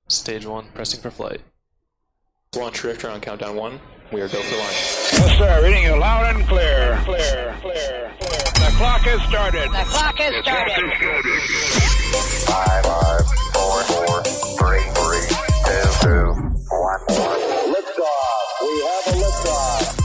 Stage 1, pressing for flight. Launch reactor on countdown 1. We are go for launch. Yes, sir. Reading you loud and clear. Clear. The clock has started. Five, four, three, two, one. Liftoff. We have a liftoff.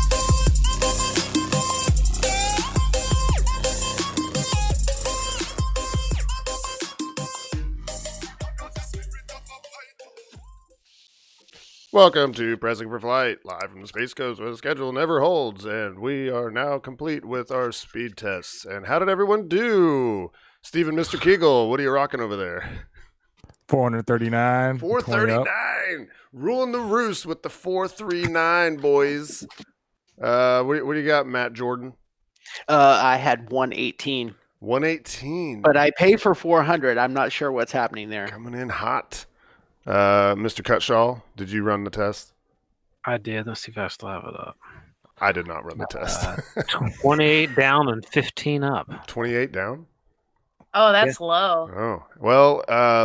Welcome to Pressing for Flight, live from the Space Coast where the schedule never holds, and we are now complete with our speed tests. And how did everyone do? Stephen, Mr. Kegel, what are you rocking over there? 439. 439! Ruling the roost with the 439, boys. What do you got, Matt Jordan? I had 118. 118. But I paid for 400. I'm not sure what's happening there. Coming in hot. Mr. Cutshaw, did you run the test? I did. Let's see if I still have it up. I did not run the test. 28 down and 15 up. 28 down? Oh, that's low. Oh, well,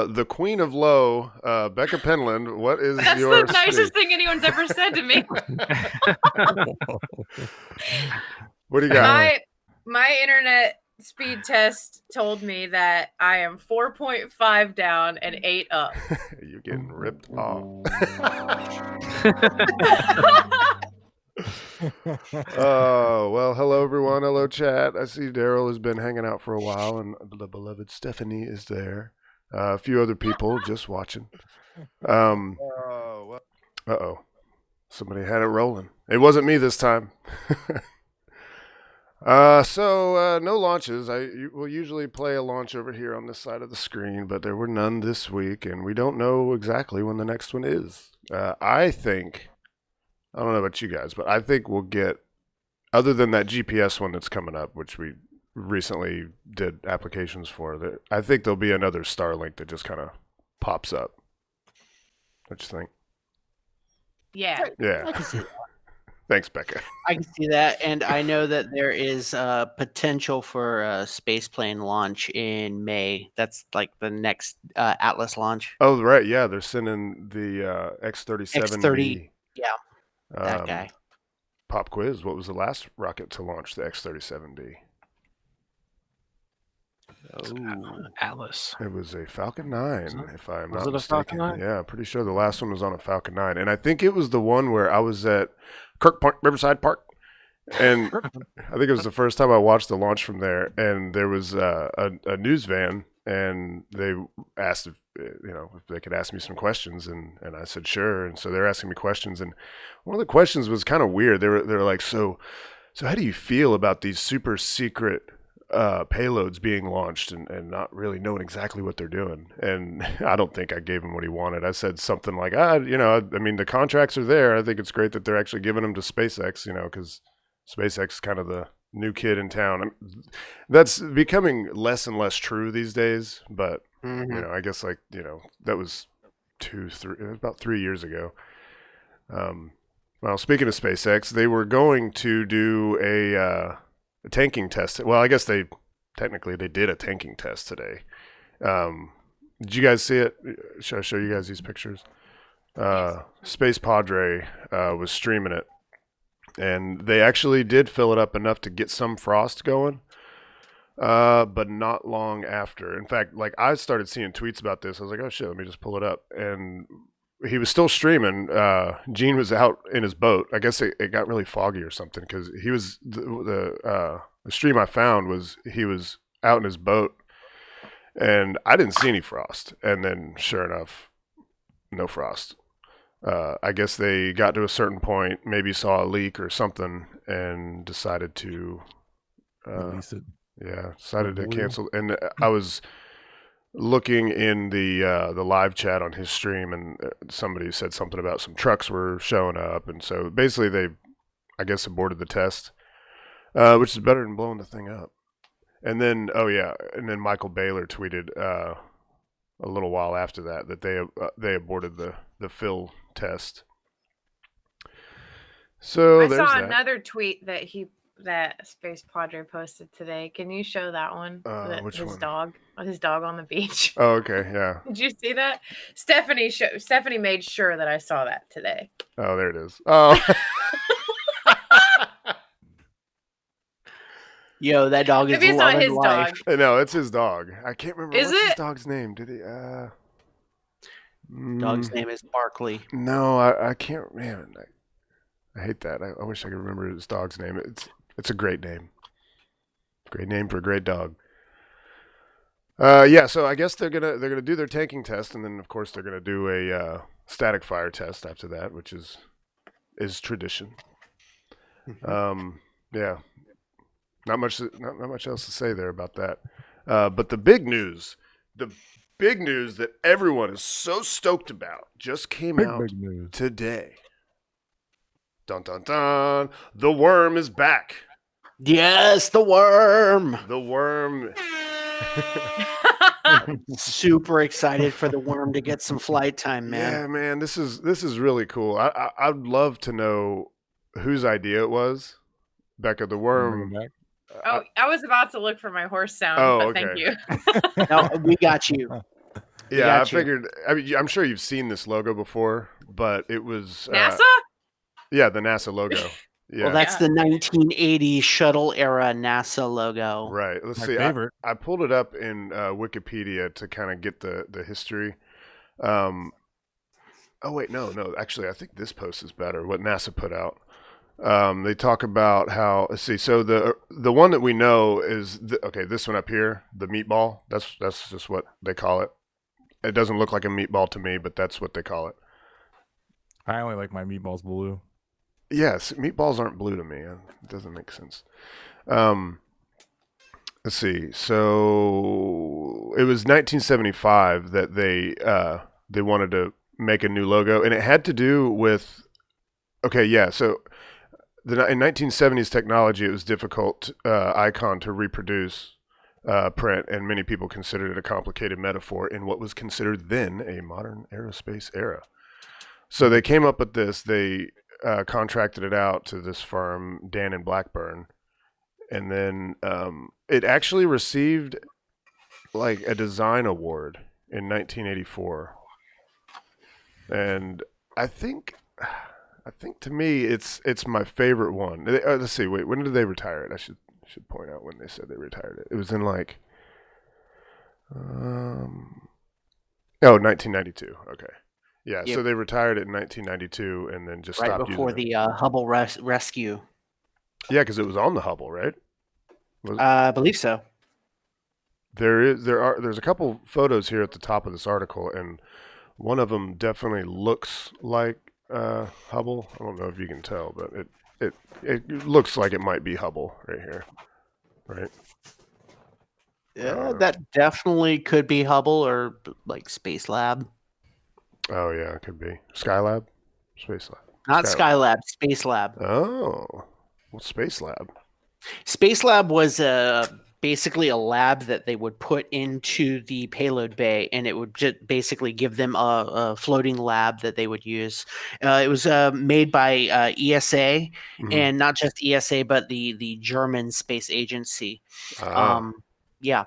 the queen of low, Becca Penland, what is That's your the nicest thing anyone's ever said to me. What do you got? My internet speed test told me that I am 4.5 down and 8 up. You're getting ripped off. Oh, well, hello, everyone. Hello, chat. I see Daryl has been hanging out for a while, and the beloved Stephanie is there. A few other people just watching. Uh-oh. Somebody had it rolling. It wasn't me this time. So no launches. I will usually play a launch over here on this side of the screen, but there were none this week, and we don't know exactly when the next one is. I don't know about you guys, but I think we'll get, other than that GPS one that's coming up, which we recently did applications for, I think there'll be another Starlink that just kind of pops up. What you think? Yeah. Yeah. I can see that. Thanks, Becca. I can see that, and I know that there is potential for a space plane launch in May. That's like the next Atlas launch. Oh, right. Yeah, they're sending the X-37. X-30. Yeah, that guy. Pop quiz. What was the last rocket to launch the X-37D? Atlas. It was a Falcon 9, if I'm Was not it a mistaken. Falcon 9? Yeah, I'm pretty sure the last one was on a Falcon 9. And I think it was the one where I was at Kirk Point, Riverside Park. And I think it was the first time I watched the launch from there. And there was a news van, and they asked if they could ask me some questions. And I said, sure. And so they're asking me questions. And one of the questions was kind of weird. They were like, so how do you feel about these super secret payloads being launched and not really knowing exactly what they're doing? And I don't think I gave him what he wanted. I said something like, I mean, the contracts are there. I think it's great that they're actually giving them to SpaceX, because SpaceX is kind of the new kid in town. That's becoming less and less true these days, but I guess that was about 3 years ago. Well, speaking of SpaceX, they were going to do a tanking test. Well, I guess they did a tanking test today. Did you guys see it? Should I show you guys these pictures? Space Padre was streaming it, and they actually did fill it up enough to get some frost going, but not long after. In fact, I started seeing tweets about this. I was like, oh shit, let me just pull it up. And he was still streaming. Gene was out in his boat. I guess it got really foggy or something, because he was the stream I found was he was out in his boat, and I didn't see any frost. And then, sure enough, no frost. I guess they got to a certain point, maybe saw a leak or something, and decided to Release it. Yeah, decided to cancel. And I was looking in the live chat on his stream, and somebody said something about some trucks were showing up, and so basically they, I guess, aborted the test, which is better than blowing the thing up. And then, Michael Baylor tweeted a little while after that they aborted the fill test. So I there's saw that. another tweet that that Space Padre posted today. Can you show that one? Which his one? dog, his dog on the beach. Oh, okay, yeah. Did you see that? Stephanie made sure that I saw that today. Oh, there it is. Oh. Yo, that dog is Maybe it's not loving his life. dog. No, it's his dog. I can't remember Is what's his it? dog's name. Did he? Dog's name is Barkley. No, I can't. Man, I hate that. I wish I could remember his dog's name. It's a great name. Great name for a great dog. Yeah. So I guess they're gonna do their tanking test, and then of course they're gonna do a static fire test after that, which is tradition. Yeah. Not much else to say there about that. But the big news that everyone is so stoked about just came out Big news. today. Dun dun dun! The worm is back. Yes, the worm. The worm. Super excited for the worm to get some flight time, man. Yeah, man, this is really cool. I'd love to know whose idea it was. Becca, the worm. Bring it back. Oh, I was about to look for my horse sound, Oh, but thank okay. you. No, we got you. Yeah, I got you. figured. I mean, I'm sure you've seen this logo before, but it was NASA? Yeah, the NASA logo. Yeah, Well, that's the 1980s shuttle era NASA logo. right. Let's My see. favorite. I pulled it up in Wikipedia to kind of get the history. Oh wait, no. Actually, I think this post is better. What NASA put out. They talk about how. Let's see. So the one that we know is this one up here, the meatball. That's just what they call it. It doesn't look like a meatball to me, but that's what they call it. I only like my meatballs blue. Yes, meatballs aren't blue to me. It doesn't make sense. Let's see. So it was 1975 that they wanted to make a new logo, and it had to do with. Okay, yeah. So in 1970s technology, it was difficult icon to reproduce print, and many people considered it a complicated metaphor in what was considered then a modern aerospace era. So they came up with this. They contracted it out to this firm, Dan and Blackburn, and then it actually received like a design award in 1984. And I think to me it's my favorite one. Let's see. Wait, when did they retire it? I should point out when they said they retired it. It was in like 1992. Okay. Yeah, Yep. so they retired it in 1992 and then just Right stopped before using the Hubble rescue. it. Yeah, because it was on the Hubble, right? I believe so. There's a couple photos here at the top of this article, and one of them definitely looks like Hubble. I don't know if you can tell, but it looks like it might be Hubble right here, right? Yeah, that definitely could be Hubble or like Space Lab. Oh yeah, it could be Skylab, Space Lab. Not Skylab, Space Lab. Oh, well, Space Lab. Space Lab was basically a lab that they would put into the payload bay, and it would just basically give them a floating lab that they would use. It was made by ESA, and not just ESA, but the German space agency. Yeah,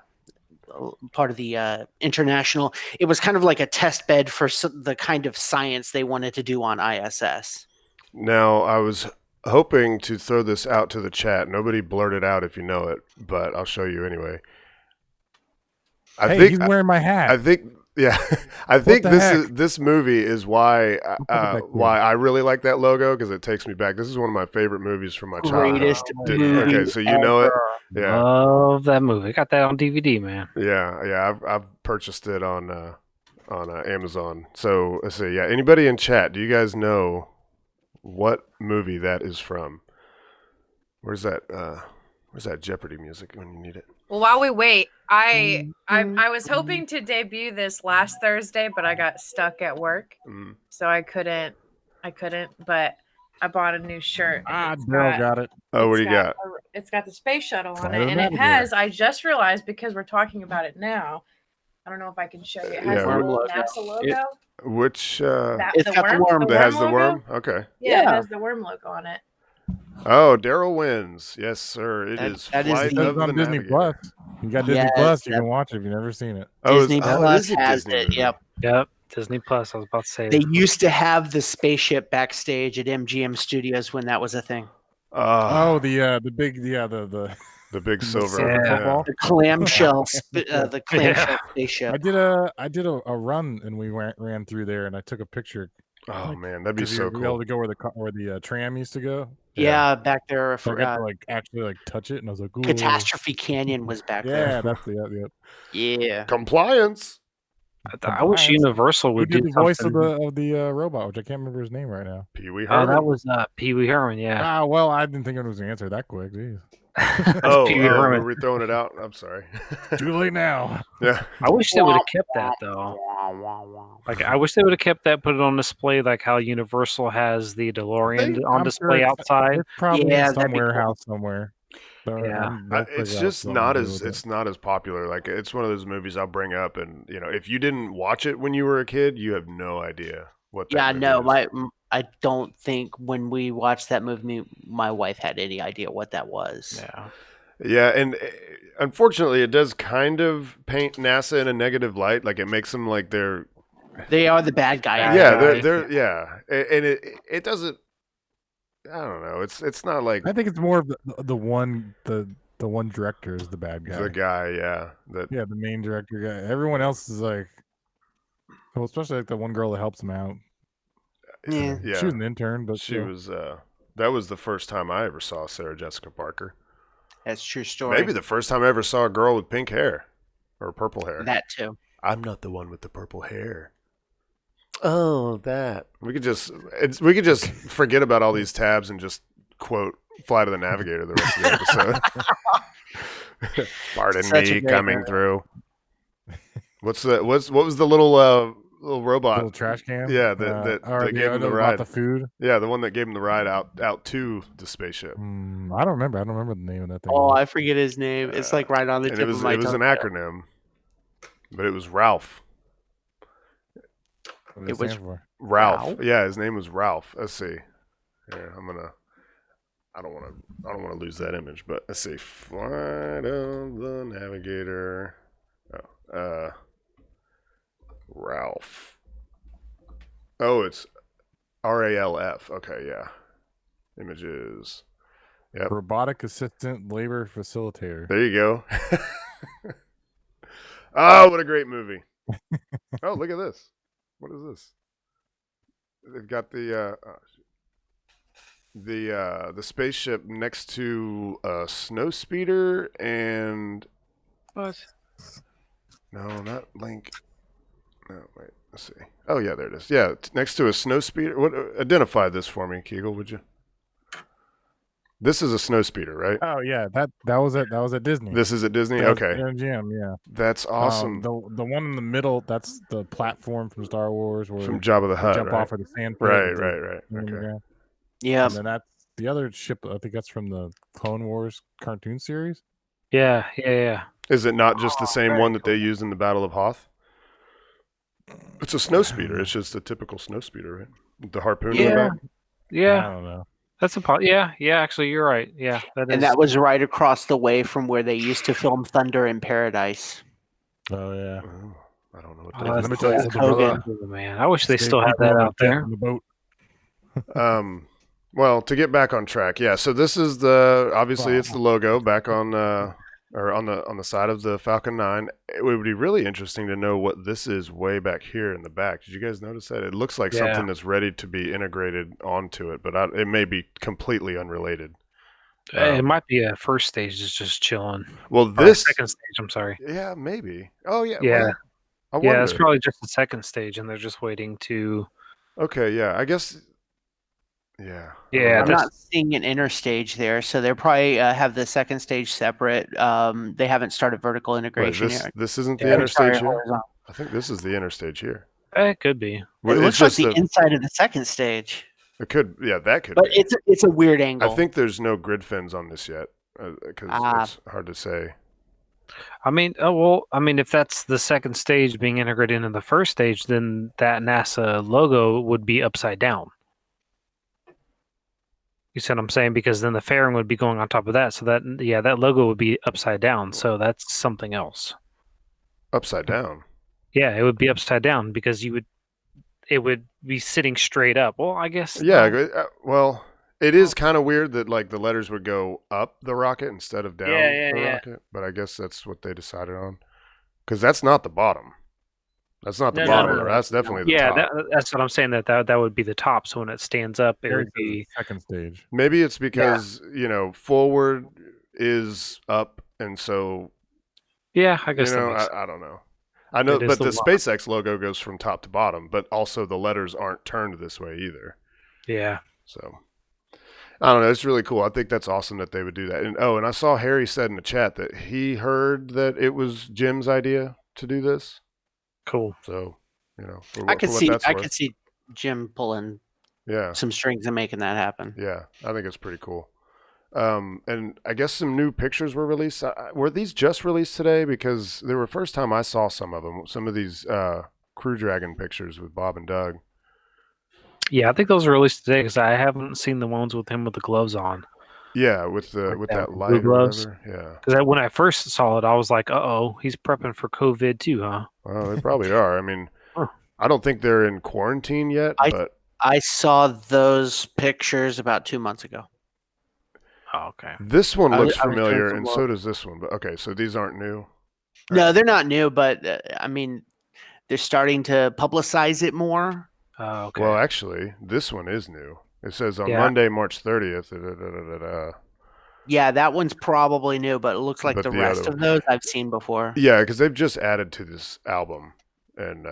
part of the international. It was kind of like a test bed for the kind of science they wanted to do on ISS. Now, I was hoping to throw this out to the chat. Nobody blurt it out if you know it, but I'll show you anyway. He's wearing my hat. I think, yeah, I think this movie is why I really like that logo, because it takes me back. This is one of my favorite movies from my childhood. Greatest movie Okay, so you know it. Yeah, Love that movie. I got that on DVD, man. yeah. I've purchased it on Amazon. So let's see. Yeah, anybody in chat? Do you guys know what movie that is from? Where's that Jeopardy music when you need it? Well, while we wait, I was hoping to debut this last Thursday, but I got stuck at work, so I couldn't. But I bought a new shirt. Daryl got it. Oh, what do you got? It's got the space shuttle on Flight it, of and it Navigator. has. I just realized, because we're talking about it now. I don't know if I can show you. It has Yeah, the worm little logo. NASA logo. Which It's got the worm. that has the logo? worm? Okay. Yeah, it Yeah. has the worm logo on it. Oh, Daryl wins. Yes, sir. It is that is Flight the- of It's the on Disney Navigator. Plus. You got Disney Yes, Plus. You that- can watch it if you've never seen it. Disney it Plus is a has Disney it. movie. Yep. Yep, Disney Plus. I was about to say. They used to have the spaceship backstage at MGM Studios when that was a thing. Oh, the big the the big the silver. silver Yeah. football. The clamshell spaceship. I did a run and we ran through there and I took a picture. Oh Like, man, that'd be 'cause so you'd be able cool. to go where the tram used to go. Yeah, back there. So I For, got to like actually like touch it, and I was like, "Ooh." Catastrophe Canyon was back Yeah, there. that's the Yeah. Compliance. I wish Universal Who would did do the voice of something. the robot, which I can't remember his name right now. Pee Wee Oh, Herman. that was Pee Wee Herman. Yeah. Ah, well, I didn't think it was an answer that quick. Jeez. Oh, Pee Wee Herman. were we throwing it out? I'm sorry. Too late now. Yeah. I wish they would have kept that though. Like I wish they would have kept that, put it on display, like how Universal has the DeLorean on I'm display sure outside. It's probably Yeah, in that'd some be cool. warehouse somewhere. So Yeah. they'll It's figure out just something not to do as with it's not as popular. Like it's one of those movies I'll bring up, and if you didn't watch it when you were a kid, you have no idea what. That Yeah, movie no, is. I don't think when we watched that movie, my wife had any idea what that was. Yeah. Yeah, and unfortunately, it does kind of paint NASA in a negative light. Like it makes them like They are the bad guy. Bad yeah, guy. they're and it doesn't. I don't know. It's not like I think it's more of the one director is the bad guy. the guy. Yeah, Yeah, the main director guy. Everyone else is like, well, especially like the one girl that helps him out. Yeah. yeah. She was an intern, but She still. was. That was the first time I ever saw Sarah Jessica Parker. That's a true story. Maybe the first time I ever saw a girl with pink hair or purple hair. That too. I'm not the one with the purple hair. Oh, that. We could just forget about all these tabs and just quote Flight of the Navigator the rest of the episode. Pardon Such a me great coming movie. through. What was the little robot? Little trash can. Yeah, that gave him the about ride. the food. Yeah, the one that gave him the ride out to the spaceship. I don't remember. I don't remember the name of that thing. Oh, I forget his name. It's like right on the And tip of my it was tongue. an acronym, but it was Ralph. What does it it was- stand for? Ralph. Ralph? Yeah, his name was Ralph. Let's see. Here, I don't want to lose that image, but let's see. Flight of the Navigator. Oh, Ralph. Oh, it's RALF. Okay, yeah. Images. Yep. Robotic assistant labor facilitator. There you go. Oh, what a great movie. Oh, look at this. What is this? They've got the spaceship next to a snow speeder and What? no, not Link. No, wait. Let's see. Oh yeah, there it is. Yeah, next to a snow speeder. What? Identify this for me, Kegel, would you? This is a snow speeder, right? Oh yeah, that was at Disney. This is at Disney. That was Okay, at MGM, yeah. that's awesome. The one in the middle, that's the platform from Star Wars where From Jabba the they Hutt, jump right? off of the sand pit Right, with the right. thing in the Okay. ground. Yeah. And then that's the other ship. I think that's from the Clone Wars cartoon series. Yeah. Is it not just the same one that they used in the Battle of Hoth? It's a snow speeder. It's just a typical snow speeder, right? With the harpoon in the Yeah. back. I Yeah. don't know. That's yeah. Actually, you're right. Yeah, that is. And that was right across the way from where they used to film Thunder in Paradise. Oh yeah. Oh, I don't know what Oh, that Let is. me tell you Hulk something, brother. Hogan. Oh, man, I wish they Stay still had people that on out the jet there. in the boat. Well, to get back on track, yeah. So this is obviously it's the logo back on or on the side of the Falcon 9. It would be really interesting to know what this is way back here in the back. Did you guys notice that? It looks like Yeah. something that's ready to be integrated onto it, but it may be completely unrelated. It might be a first stage is just chilling. Well, Or this second stage. I'm sorry. yeah, maybe. Oh yeah, Yeah. well, I Yeah, wonder. it's probably just the second stage, and they're just waiting to. Okay, yeah, I guess. Yeah. Yeah, I'm that's- not seeing an interstage there, so they'll probably have the second stage separate. They haven't started vertical Wait, integration this yet. this isn't the They're interstage starting here. horizontal. I think this is the interstage here. It could be. Well, It it's looks like just the inside of the second stage, it could, yeah, that could but be. it's a weird angle. I think there's no grid fins on this yet because it's hard to say. I mean, if that's the second stage being integrated into the first stage, then that NASA logo would be upside down. You see what I'm saying? Because then the fairing would be going on top of that. So that logo would be upside down. So that's something else. Upside down. Yeah, it would be upside down because it would be sitting straight up. Well, I guess. Yeah. no. Well, it is kind of weird that like the letters would go up the rocket instead of down Yeah, the yeah. rocket. But I guess that's what they decided on. Because that's not the bottom. That's not the No, bottom. no. That's definitely the Yeah, top. that's what I'm saying. That would be the top. So when it stands up, it Harry would says be. it's the second stage. Maybe it's because forward is up, and so Yeah, I guess that makes sense. I don't know. I know, It is but the the one. SpaceX logo goes from top to bottom, but also the letters aren't turned this way either. Yeah. So I don't know. It's really cool. I think that's awesome that they would do that. And I saw Harry said in the chat that he heard that it was Jim's idea to do this. Cool. So for I what could see. that's I worth. could see Jim pulling Yeah. some strings and making that happen. Yeah, I think it's pretty cool. And I guess some new pictures were released. Were these just released today? Because they were the first time I saw some of them. Some of these Crew Dragon pictures with Bob and Doug. Yeah, I think those were released today because I haven't seen the ones with him with the gloves on. Yeah, with Like that blue light or gloves. whatever. Yeah. Because when I first saw it, I was like, "Uh-oh, he's prepping for COVID too, huh?" Well, they probably are. I mean, Huh. I don't think they're in quarantine yet, but I saw those pictures about 2 months ago. Oh, okay. this one I was looks doing familiar, some and work. so does this one. But okay, so these aren't new. No, they're not new, but I mean, they're starting to publicize it more. Oh, okay. Well, actually, this one is new. It says on Yeah. Monday, March 30th. Yeah, that one's probably new, but it looks like But the the rest other of those I've seen before. Yeah, because they've just added to this album, and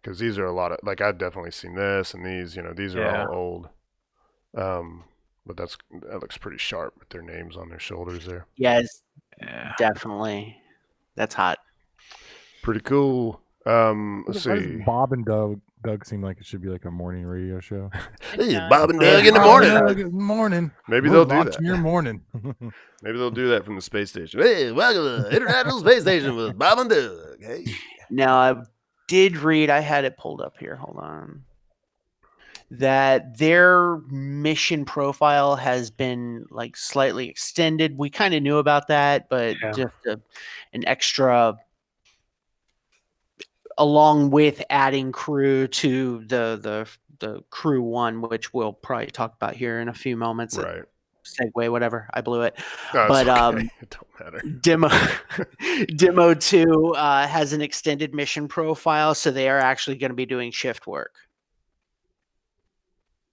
because these are a lot of like I've definitely seen this and these. These are Yeah. all old. But that looks pretty sharp with their names on their shoulders there. Yes, Yeah. definitely. That's hot. Pretty cool. Let's Why does see. Bob and Doug seem like it should be like a morning radio show. Hey, Bob and Doug in the morning. Doug in the morning. Maybe We're they'll do launching that. your morning. Maybe they'll do that from the space station. Hey, welcome to the International Space Station with Bob and Doug. Hey. Now, I did read, I had it pulled up here. Hold on. That their mission profile has been like slightly extended. We kind of knew about that, but Yeah. just an extra, along with adding crew to the crew one, which we'll probably talk about here in a few moments. Right. Segue, whatever. I blew it. No, But, it's okay. It don't matter. Demo 2 has an extended mission profile, so they are actually going to be doing shift work.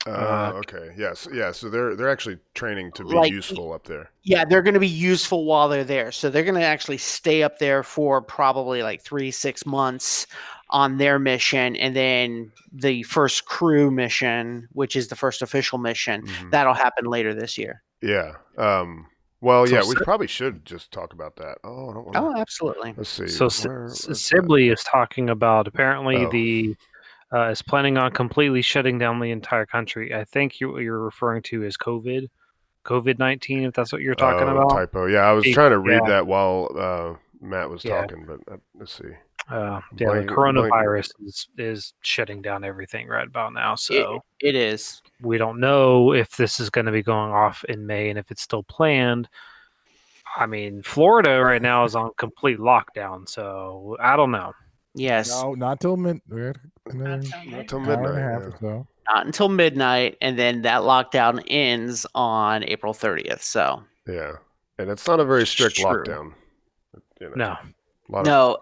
Okay. Yes. Yeah. So they're actually training to be Like, useful up there. Yeah, they're going to be useful while they're there. So they're going to actually stay up there for probably like 3-6 months on their mission. And then the first crew mission, which is the first official mission, that'll happen later this year. Yeah. Well, So yeah, we probably should just talk about that. Oh, I don't want to. Oh, absolutely. Let's see. So where's Sibley is talking about apparently Oh. the is planning on completely shutting down the entire country. I think you're referring to as COVID-19, if that's what you're talking about. Typo. Yeah, I was trying to read Yeah. that while Matt was Yeah. talking, but let's see. The Blank- coronavirus is shutting down everything right about now. So It is. we don't know if this is going to be going off in May and if it's still planned. I mean, Florida right now is on complete lockdown, so I don't know. Yes. No, not till midnight. Not till Hour and a midnight. half Yeah. or so. Not until midnight, and then that lockdown ends on April 30th. So Yeah, and it's not a very strict True. lockdown. No. A lot of- no,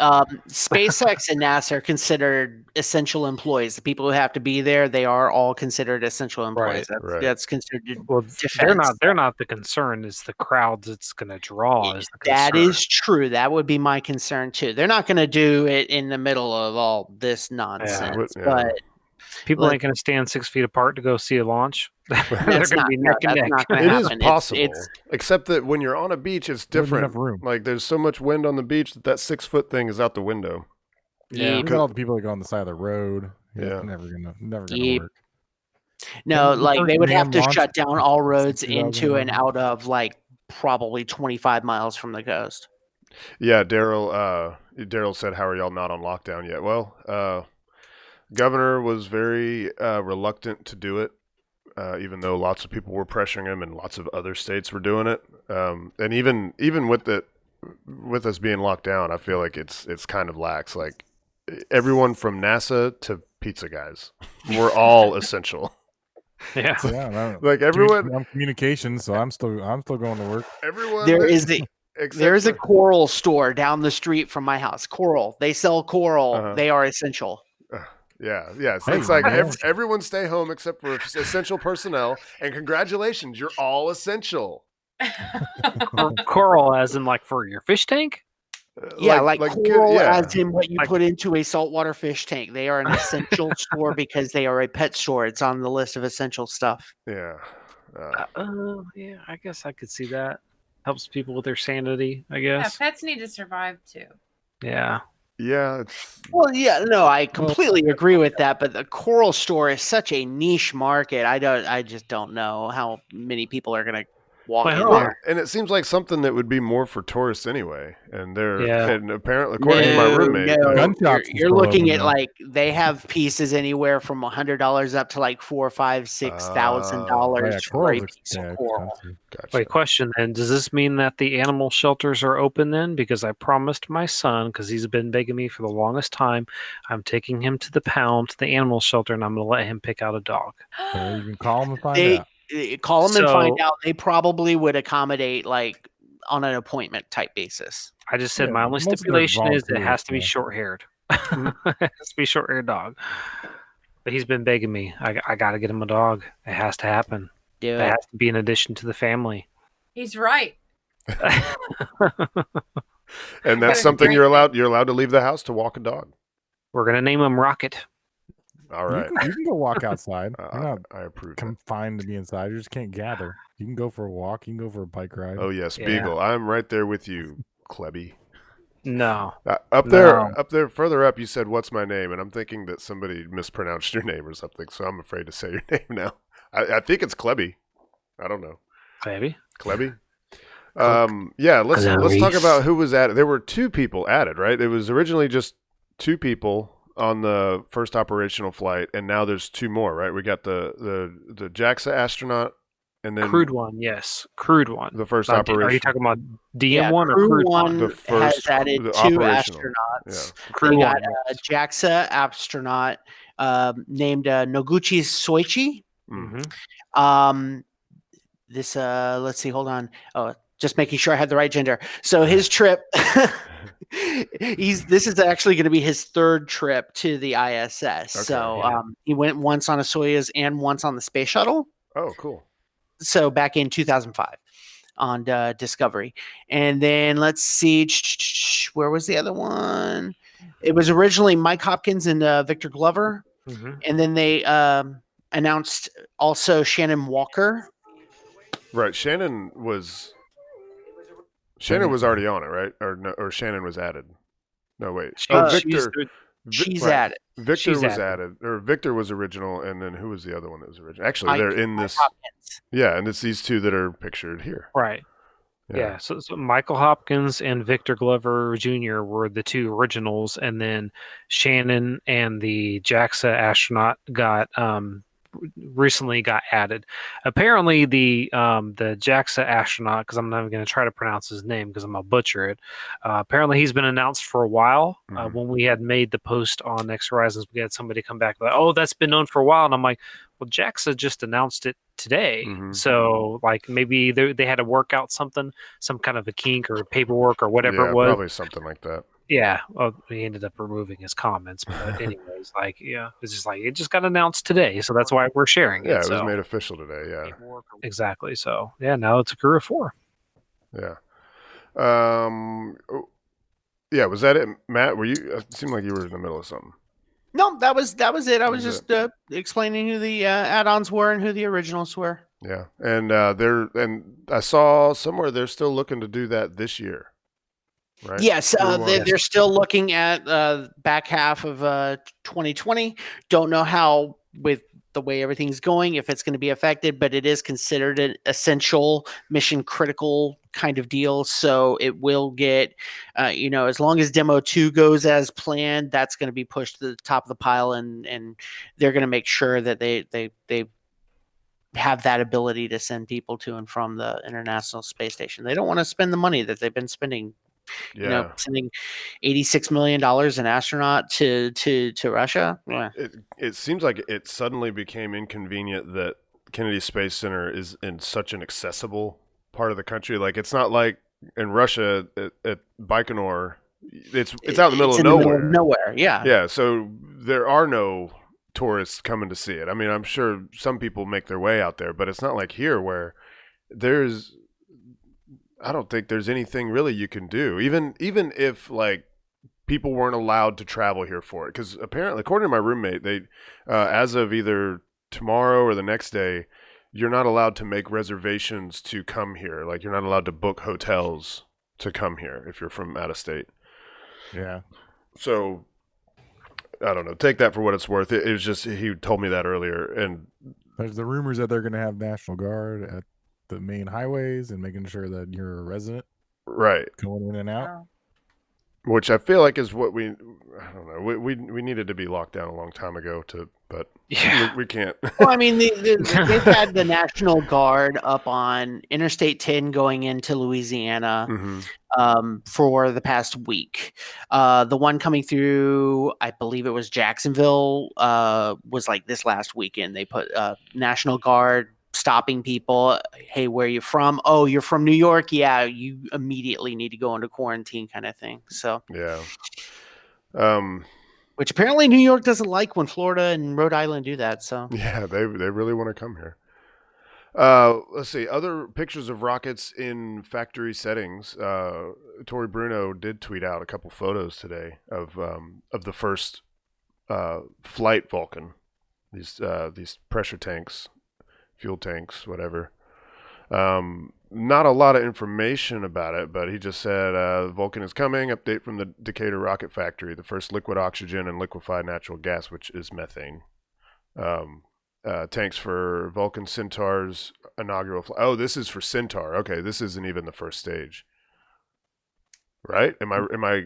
SpaceX and NASA are considered essential employees. The people who have to be there, they are all considered essential employees. Right. That's considered. Well, Defense. they're not the concern. It's the crowds it's going to draw. Is the That concern. is true. That would be my concern too. They're not going to do it in the middle of all this nonsense, Yeah. but People Look- ain't going to stand 6 feet apart to go see a launch. They're going that's to not, be no, neck and that's neck. not going It to is happen. possible, It's except that when you're on a beach, it's There's different. enough room. Like there's so much wind on the beach that 6-foot thing is out the window. Yeah. Look at all the people that go on the side of the road. Yeah. It's never gonna Yep. work. no, The like first they would have man to launched shut down all roads since into and 2011. out of like probably 25 miles from the coast. Yeah, Daryl said, "How are y'all not on lockdown yet?" Well, governor was very reluctant to do it even though lots of people were pressuring him and lots of other states were doing it. And even with us being locked down, I feel like it's kind of lax. Like everyone from NASA to pizza guys, we're all essential. Yeah. Yeah, Like everyone, I'm communications, so I'm still going to work. everyone. There is a except there is a for- coral store down the street from my house. Coral. They sell coral. Uh-huh. They are essential. Yeah, yeah. So Hey, it's like man. everyone stay home except for essential personnel. And congratulations, you're all essential. Coral, as in like for your fish tank. Yeah, like coral yeah. as in what you Like- put into a saltwater fish tank. They are an essential store because they are a pet store. It's on the list of essential stuff. Yeah. Yeah, I guess I could see that. Helps people with their sanity, I Yeah, guess. pets need to survive too. Yeah. Yeah, it's Well, yeah, no, I completely agree with that. But the coral store is such a niche market. I just don't know how many people are going to walk in Well, there. and it seems like something that would be more for tourists anyway. And they're Yeah. and apparently, according to my roommate, No, Gun you're, shops is you're still looking open, at though. like they have pieces anywhere from $100 up to like $4,000, $5,000, $6,000 Yeah, for a coral's piece of yeah, coral. expensive. gotcha. Wait, question then. Does this mean that the animal shelters are open then? Because I promised my son, because he's been begging me for the longest time, I'm taking him to the pound, to the animal shelter, and I'm going to let him pick out a dog. Well, you can call them and find They out. call them and find So- out. They probably would accommodate like on an appointment type basis. I just said Yeah, my only most of them are stipulation is it volunteers, has to be yeah. short-haired. It has to be a short-haired dog. But he's been begging me. I got to get him a dog. It has to happen. Do It it. has to be an addition to the family. He's right. And that's something you're allowed to leave the house to walk a dog. We're going to name him Rocket. All right. You can go walk outside. You're not I approve. That. confined to be inside. You just can't gather. You can go for a walk. You can go for a bike ride. Oh yes, Yeah. Beagle. I'm right there with you, Klebby. No. Up No. there, further up, you said, "What's my name?" And I'm thinking that somebody mispronounced your name or something, so I'm afraid to say your name now. I think it's Klebby. I don't know. Baby. Klebby. Yeah. Let's talk about who was added. There were 2 people added, right? It was originally just 2 people on the first operational flight, and now there's 2 more, right? We got the JAXA astronaut, and then Crude one, yes. Crude one. the first Not D- operation. Are you talking about DM Yeah, one or Crew crude one The has first- added the 2 operational. astronauts. Crew They one. got a JAXA astronaut named Noguchi Soichi. Mhm. This let's see, hold on. Oh, just making sure I had the right gender. So his trip this is actually going to be his 3rd trip to the ISS. So yeah. he went once on a Soyuz and once on the space shuttle. Oh, cool. So back in 2005 on Discovery. And then let's see, where was the other one? It was originally Mike Hopkins and Victor Glover. Mhm. And then they announced also Shannon Walker. Right. Shannon was already on it, right? Or no, or Shannon was added. No, wait. Victor. She's right. added. Victor she's was added. added, or Victor was original, and then who was the other one that was original? Actually, they're in Mike this. Hopkins. Yeah, and it's these 2 that are pictured here. Right. Yeah. So Michael Hopkins and Victor Glover Jr. were the 2 originals, and then Shannon and the JAXA astronaut got recently got added. Apparently, the JAXA astronaut, because I'm not even going to try to pronounce his name because I'm gonna butcher it. Apparently, he's been announced for a while. Mhm. When we had made the post on Next Horizons, we had somebody come back like, "Oh, that's been known for a while," and I'm like, "Well, JAXA just announced it today, Mhm. so like maybe they had to work out something, some kind of a kink or paperwork or whatever Yeah, it was." probably something like that. Yeah, well, he ended up removing his comments, but anyways, like, yeah, it's just like it just got announced today, so that's why we're sharing Yeah, it. it was so. made official today. Yeah, Exactly. So yeah, now it's a crew of 4. yeah. Yeah. Was that it, Matt? Were you? It seemed like you were in the middle of something. No, that was it. I was Was just explaining who the add-ons were and who the originals were. Yeah, and I saw somewhere they're still looking to do that this year, right? Yes, Crew one. they're still looking at back half of 2020. Don't know how with the way everything's going if it's going to be affected, but it is considered an essential mission critical kind of deal. So it will get, as long as demo 2 goes as planned, that's going to be pushed to the top of the pile, and they're going to make sure that they have that ability to send people to and from the International Space Station. They don't want to spend the money that they've been spending. Yeah. Sending $86 million an astronaut to Russia. Yeah. It seems like it suddenly became inconvenient that Kennedy Space Center is in such an accessible part of the country. Like, it's not like in Russia at Baikonur. It's out in the middle of nowhere. Nowhere. Yeah. Yeah. So there are no tourists coming to see it. I mean, I'm sure some people make their way out there, but it's not like here where I don't think there's anything really you can do. Even if like people weren't allowed to travel here for it, because apparently, according to my roommate, they as of either tomorrow or the next day, you're not allowed to make reservations to come here. Like, you're not allowed to book hotels to come here if you're from out of state. Yeah. So I don't know. Take that for what it's worth. It was just, he told me that earlier, and There's the rumors that they're going to have National Guard at the main highways and making sure that you're a resident right, going in and out. Oh. which I feel like is what I don't know. We needed to be locked down a long time ago but Yeah. we can't. Well, I mean, they've had the National Guard up on Interstate 10 going into Louisiana for the past week. The one coming through, I believe it was Jacksonville, was like this last weekend. They put National Guard stopping people. Hey, where are you from? Oh, you're from New York? Yeah, you immediately need to go into quarantine, kind of thing. So Yeah. which apparently New York doesn't like when Florida and Rhode Island do that. So Yeah, they really want to come here. Let's see. Other pictures of rockets in factory settings. Tory Bruno did tweet out a couple photos today of the first flight Vulcan. These pressure tanks, fuel tanks, whatever. Not a lot of information about it, but he just said Vulcan is coming. Update from the Decatur rocket factory. The first liquid oxygen and liquefied natural gas, which is methane. Tanks for Vulcan Centaur's inaugural flight. Oh, this is for Centaur. Okay, this isn't even the first stage. Right? Am I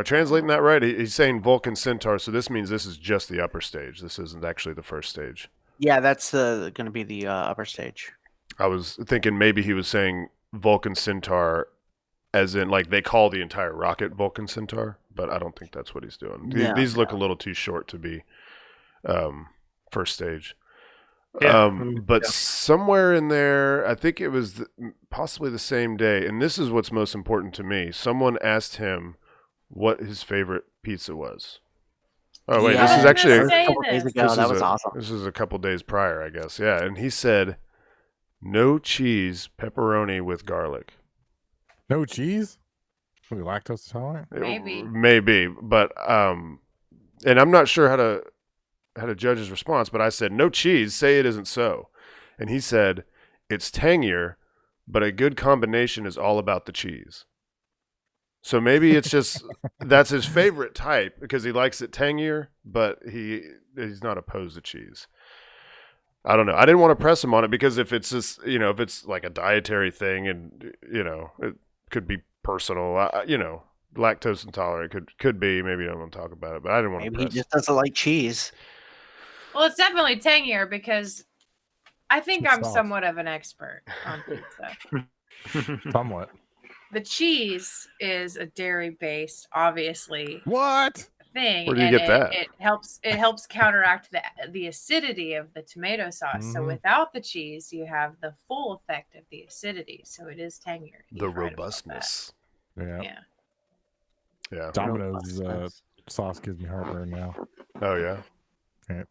translating that right? He's saying Vulcan Centaur, so this means this is just the upper stage. This isn't actually the first stage. yeah, that's going to be the upper stage. I was thinking maybe he was saying Vulcan Centaur as in, like, they call the entire rocket Vulcan Centaur, but I don't think that's what he's doing. No, These look a little too short to be first stage. Yeah. But somewhere in there, I think it was possibly the same day, and this is what's most important to me. Someone asked him what his favorite pizza was. Oh, wait, Yeah. this is actually I was gonna say a couple days this. ago. That was awesome. This is a couple days prior, I guess. Yeah, and he said no cheese, pepperoni with garlic. No cheese? Are we lactose intolerant? Maybe, but and I'm not sure how to judge his response, but I said no cheese, say it isn't so. And he said it's tangier, but a good combination is all about the cheese. So maybe it's just that's his favorite type because he likes it tangier, but he's not opposed to cheese. I don't know. I didn't want to press him on it because if it's just, if it's like a dietary thing and, it could be personal, lactose intolerant could be. Maybe I don't want to talk about it, but I didn't want to Maybe press. he just doesn't like cheese. Well, it's definitely tangier because I think It's I'm soft. somewhat of an expert on pizza. Somewhat. The cheese is a dairy-based, obviously, What? thing. Where do you and get that? It helps counteract the acidity of the tomato sauce. So Mhm. without the cheese, you have the full effect of the acidity. So it is tangier. The He's right about robustness. Yeah. that. Yeah. Yeah. Domino's sauce gives me heartburn now. Oh yeah. Okay.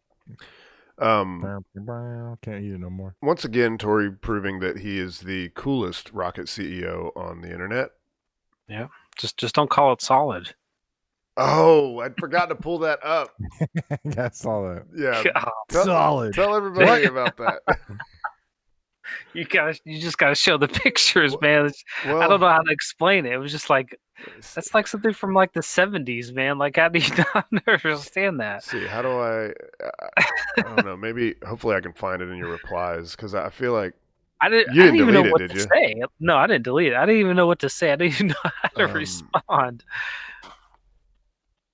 Can't eat it no more. Once again, Tory proving that he is the coolest rocket CEO on the internet. Yeah. Just don't call it solid. Oh, I forgot to pull that up. Yeah, I saw that. Yeah. God, Solid. Tell everybody about that. you just gotta show the pictures, man. Well, I don't know how to explain it. It was just like that's like something from like the 70s, man. Like, how do you not understand that? Let's see, how do I don't know, maybe hopefully I can find it in your replies because I feel like I You didn't didn't even know delete it, what did to you? say. No, I didn't delete it. I didn't even know what to say. I didn't even know how to respond.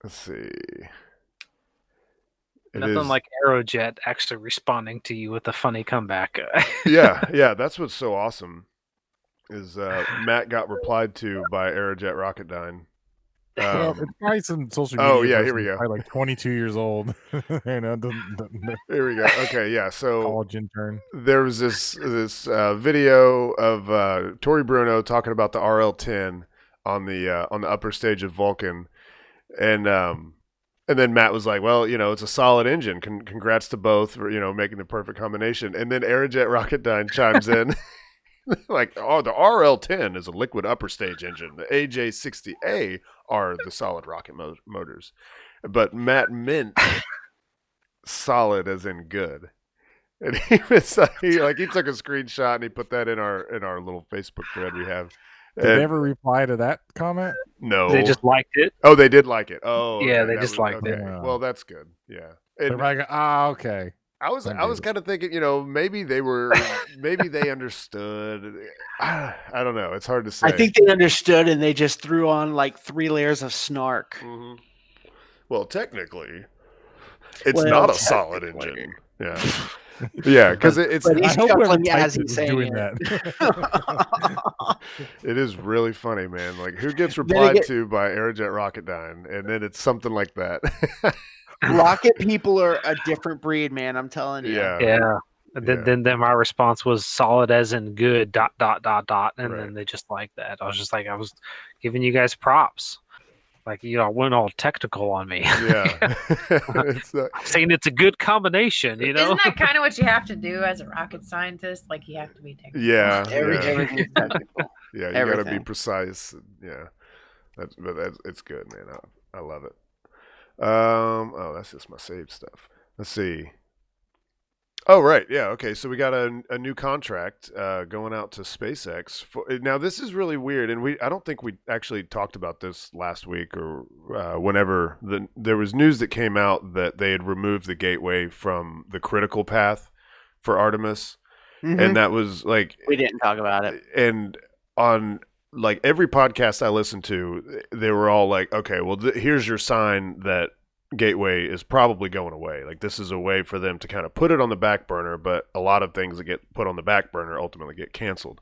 let's see. It Nothing is. like Aerojet actually responding to you with a funny comeback. Yeah, that's what's so awesome. Is Matt got replied to by Aerojet Rocketdyne. Well, it's probably some social Oh, media. yeah, person here we who's go. Probably like 22 years old. Here we go. Okay, yeah. So College intern. there was this video of Tory Bruno talking about the RL-10 on the upper stage of Vulcan, and then Matt was like, "Well, it's a solid engine. Congrats to both for making the perfect combination." And then Aerojet Rocketdyne chimes in. Like, oh, the RL-10 is a liquid upper stage engine. The AJ-60A are the solid rocket motors. But Matt meant solid as in good. And he was he took a screenshot and he put that in our little Facebook thread we have. Did they ever reply to that comment? No. They just liked it. Oh, they did like it. Oh, okay. Yeah, they just liked it. Okay. Well, that's good. Yeah. They're And like, okay. I was kind of thinking, maybe they understood. I don't know. It's hard to say. I think they understood, and they just threw on like 3 layers of snark. Mm-hmm. Well, technically, it's not a solid engine. Yeah, yeah, because it's. But he's I hope whoever chuckling typed as it he's was saying doing it. that. It is really funny, man. Like, who gets replied to by Aerojet Rocketdyne, and then it's something like that. Rocket people are a different breed, man. I'm telling you. Yeah. Then my response was solid as in good ... and Right. then they just liked that. I was just like, I was giving you guys props. Like, went all technical on me. Yeah. Saying it's a good combination, Isn't that kind of what you have to do as a rocket scientist? Like, you have to be technical. Yeah. Everything is technical. Yeah, you got to be precise. Yeah. That's it's good, man. I love it. That's just my saved stuff. Let's see. Oh, right. Yeah. Okay. So we got a new contract going out to SpaceX. Now, this is really weird, and I don't think we actually talked about this last week or whenever. There was news that came out that they had removed the gateway from the critical path for Artemis, and that was like we didn't talk about it. And on like every podcast I listened to, they were all like, "Okay, well, here's your sign that." Gateway is probably going away. Like, this is a way for them to kind of put it on the back burner, but a lot of things that get put on the back burner ultimately get canceled.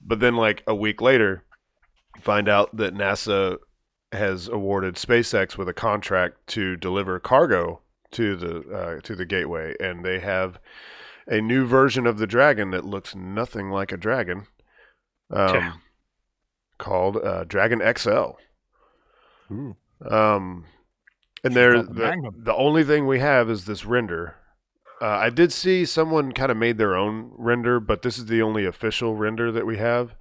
But then like a week later, find out that NASA has awarded SpaceX with a contract to deliver cargo to the Gateway, and they have a new version of the Dragon that looks nothing like a Dragon, called Dragon XL. Ooh. And the only thing we have is this render. I did see someone kind of made their own render, but this is the only official render that we have.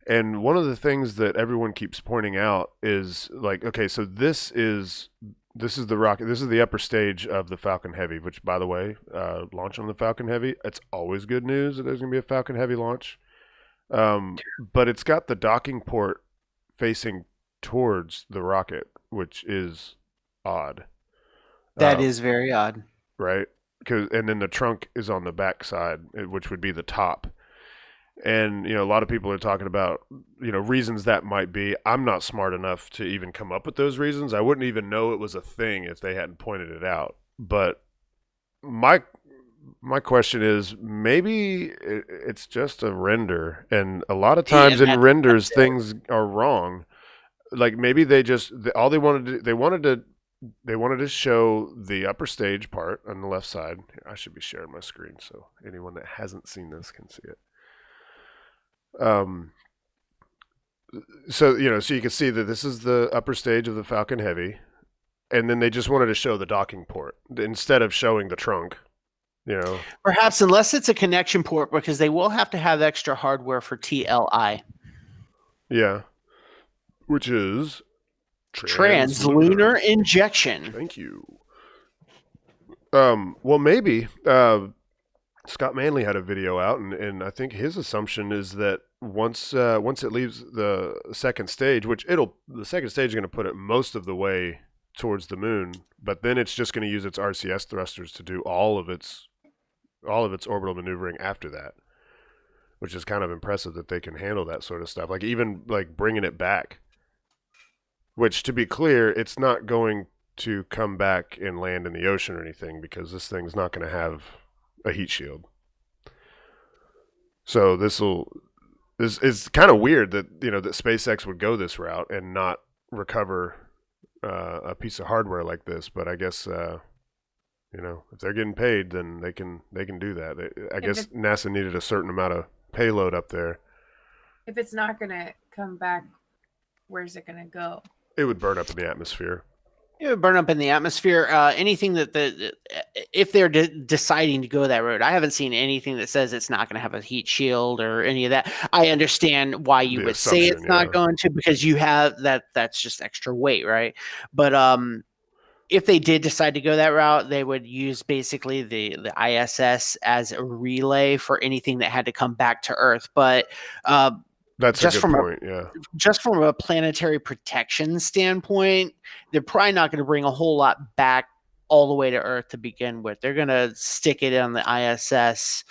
And one of the things that everyone keeps pointing out is like, okay, so this is the rocket. This is the upper stage of the Falcon Heavy, which, by the way, launch on the Falcon Heavy. It's always good news that there's going to be a Falcon Heavy launch. But it's got the docking port facing towards the rocket, which is odd. That is very odd, right? And then the trunk is on the back side, which would be the top. And a lot of people are talking about reasons that might be. I'm not smart enough to even come up with those reasons. I wouldn't even know it was a thing if they hadn't pointed it out. But my question is, maybe it's just a render, and a lot of times in renders things are wrong. Like, maybe they wanted to show the upper stage part on the left side. I should be sharing my screen so anyone that hasn't seen this can see it. So you can see that this is the upper stage of the Falcon Heavy, and then they just wanted to show the docking port instead of showing the trunk. Perhaps, unless it's a connection port, because they will have to have extra hardware for TLI. Yeah, which is translunar injection. Thank you. Well, maybe Scott Manley had a video out, and I think his assumption is that once it leaves the second stage, the second stage is going to put it most of the way towards the moon, but then it's just going to use its RCS thrusters to do all of its orbital maneuvering after that, which is kind of impressive that they can handle that sort of stuff. Like, even like bringing it back. Which, to be clear, it's not going to come back and land in the ocean or anything because this thing's not going to have a heat shield. So this is kind of weird that that SpaceX would go this route and not recover a piece of hardware like this. But I guess if they're getting paid, then they can do that. I guess NASA needed a certain amount of payload up there. If it's not going to come back, where's it going to go? It would burn up in the atmosphere. It would burn up in the atmosphere. Anything that if they're deciding to go that road, I haven't seen anything that says it's not going to have a heat shield or any of that. I understand why you would say it's not going to, because you have that's just extra weight, right? But if they did decide to go that route, they would use basically the ISS as a relay for anything that had to come back to Earth. But that's just a good point. Just from a planetary protection standpoint, they're probably not going to bring a whole lot back all the way to Earth to begin with. They're going to stick it on the ISS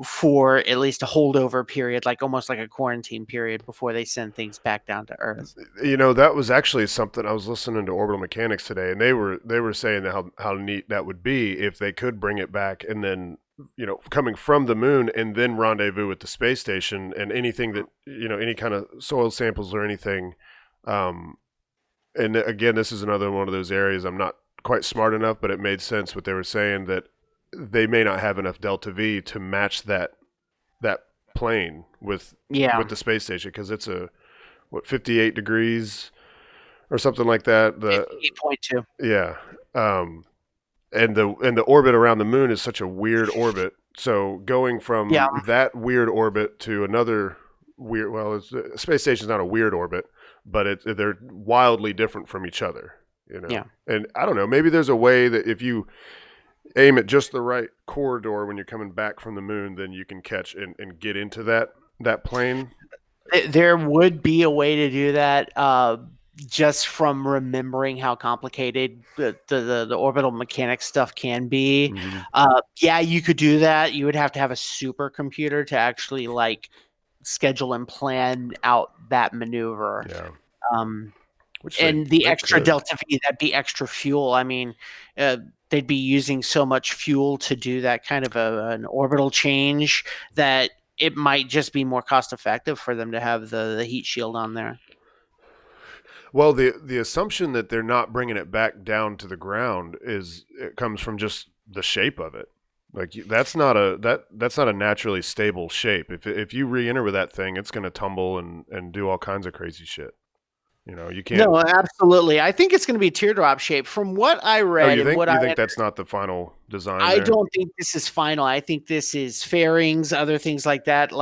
for at least a holdover period, like almost like a quarantine period before they send things back down to Earth. That was actually something I was listening to Orbital Mechanics today, and they were saying how neat that would be if they could bring it back and then coming from the moon and then rendezvous with the space station and anything that any kind of soil samples or anything. And again, this is another one of those areas I'm not quite smart enough, but it made sense what they were saying, that they may not have enough delta V to match that plane with the space station, because it's 58 degrees or something like that. 58.2. Yeah. And the orbit around the moon is such a weird orbit. So going from that weird orbit to another weird, space station's not a weird orbit, but they're wildly different from each other. Yeah. And I don't know, maybe there's a way that if you aim at just the right corridor when you're coming back from the moon, then you can catch and get into that plane. There would be a way to do that. Just from remembering how complicated the orbital mechanics stuff can be. Mm-hmm. You could do that. You would have to have a supercomputer to actually schedule and plan out that maneuver. Yeah. And the extra delta V, that'd be extra fuel. I mean, they'd be using so much fuel to do that kind of an orbital change that it might just be more cost effective for them to have the heat shield on there. Well, the assumption that they're not bringing it back down to the ground it comes from just the shape of it. Like that's not a naturally stable shape. If you re-enter with that thing, it's going to tumble and do all kinds of crazy shit. You can't. No, absolutely. I think it's going to be teardrop shape. From what I read, you think that's not the final design? I don't think this is final. I think this is fairings, other things like that.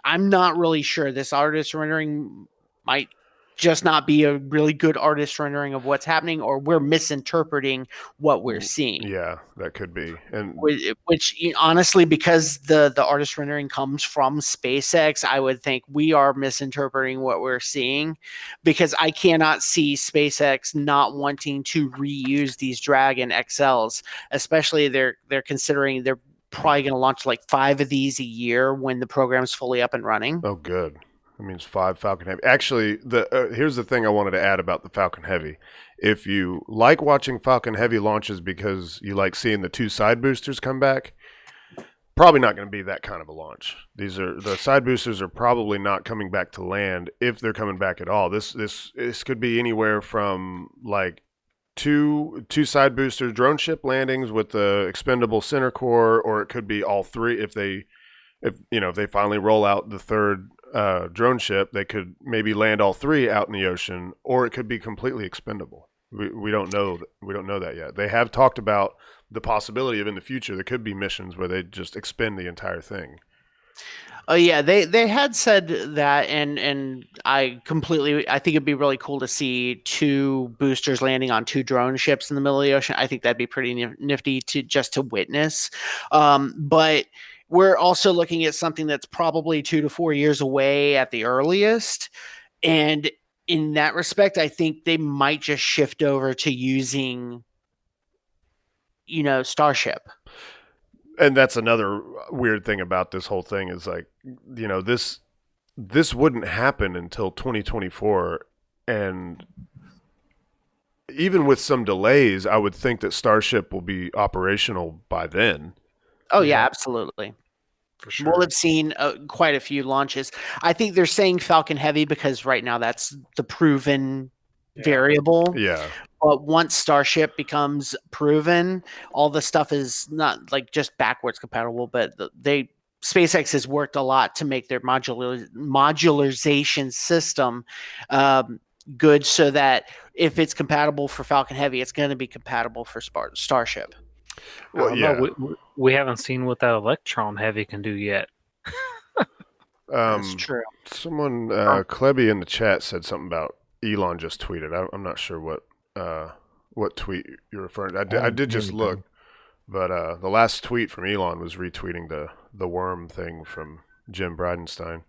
I'm not really sure. This artist rendering might just not be a really good artist rendering of what's happening, or we're misinterpreting what we're seeing. Yeah, that could be. And which honestly, because the artist rendering comes from SpaceX, I would think we are misinterpreting what we're seeing, because I cannot see SpaceX not wanting to reuse these Dragon XLs, especially they're considering they're probably going to launch 5 of these a year when the program's fully up and running. Oh, good. That means 5 Falcon Heavy. Actually, here's the thing I wanted to add about the Falcon Heavy. If you like watching Falcon Heavy launches because you like seeing the 2 side boosters come back, probably not going to be that kind of a launch. The side boosters are probably not coming back to land, if they're coming back at all. This could be anywhere from two side booster drone ship landings with the expendable center core, or it could be all 3 if they finally roll out the third drone ship. They could maybe land all 3 out in the ocean, or it could be completely expendable. We don't know. We don't know that yet. They have talked about the possibility of in the future there could be missions where they just expend the entire thing. Oh yeah, they had said that, and I think it'd be really cool to see 2 boosters landing on 2 drone ships in the middle of the ocean. I think that'd be pretty nifty to witness. But we're also looking at something that's probably 2 to 4 years away at the earliest. And in that respect, I think they might just shift over to using, Starship. And that's another weird thing about this whole thing is this wouldn't happen until 2024. And even with some delays, I would think that Starship will be operational by then. Oh yeah, absolutely. For sure. We'll have seen quite a few launches. I think they're saying Falcon Heavy because right now that's the proven variable. Yeah. But once Starship becomes proven, all the stuff is not like just backwards compatible, but SpaceX has worked a lot to make their modularization system good, so that if it's compatible for Falcon Heavy, it's going to be compatible for Starship. Well, yeah. We haven't seen what that Electron Heavy can do yet. That's true. Someone, Klebby in the chat said something about Elon just tweeted. I'm not sure what tweet you're referring to. I did just look, but the last tweet from Elon was retweeting the worm thing from Jim Bridenstine.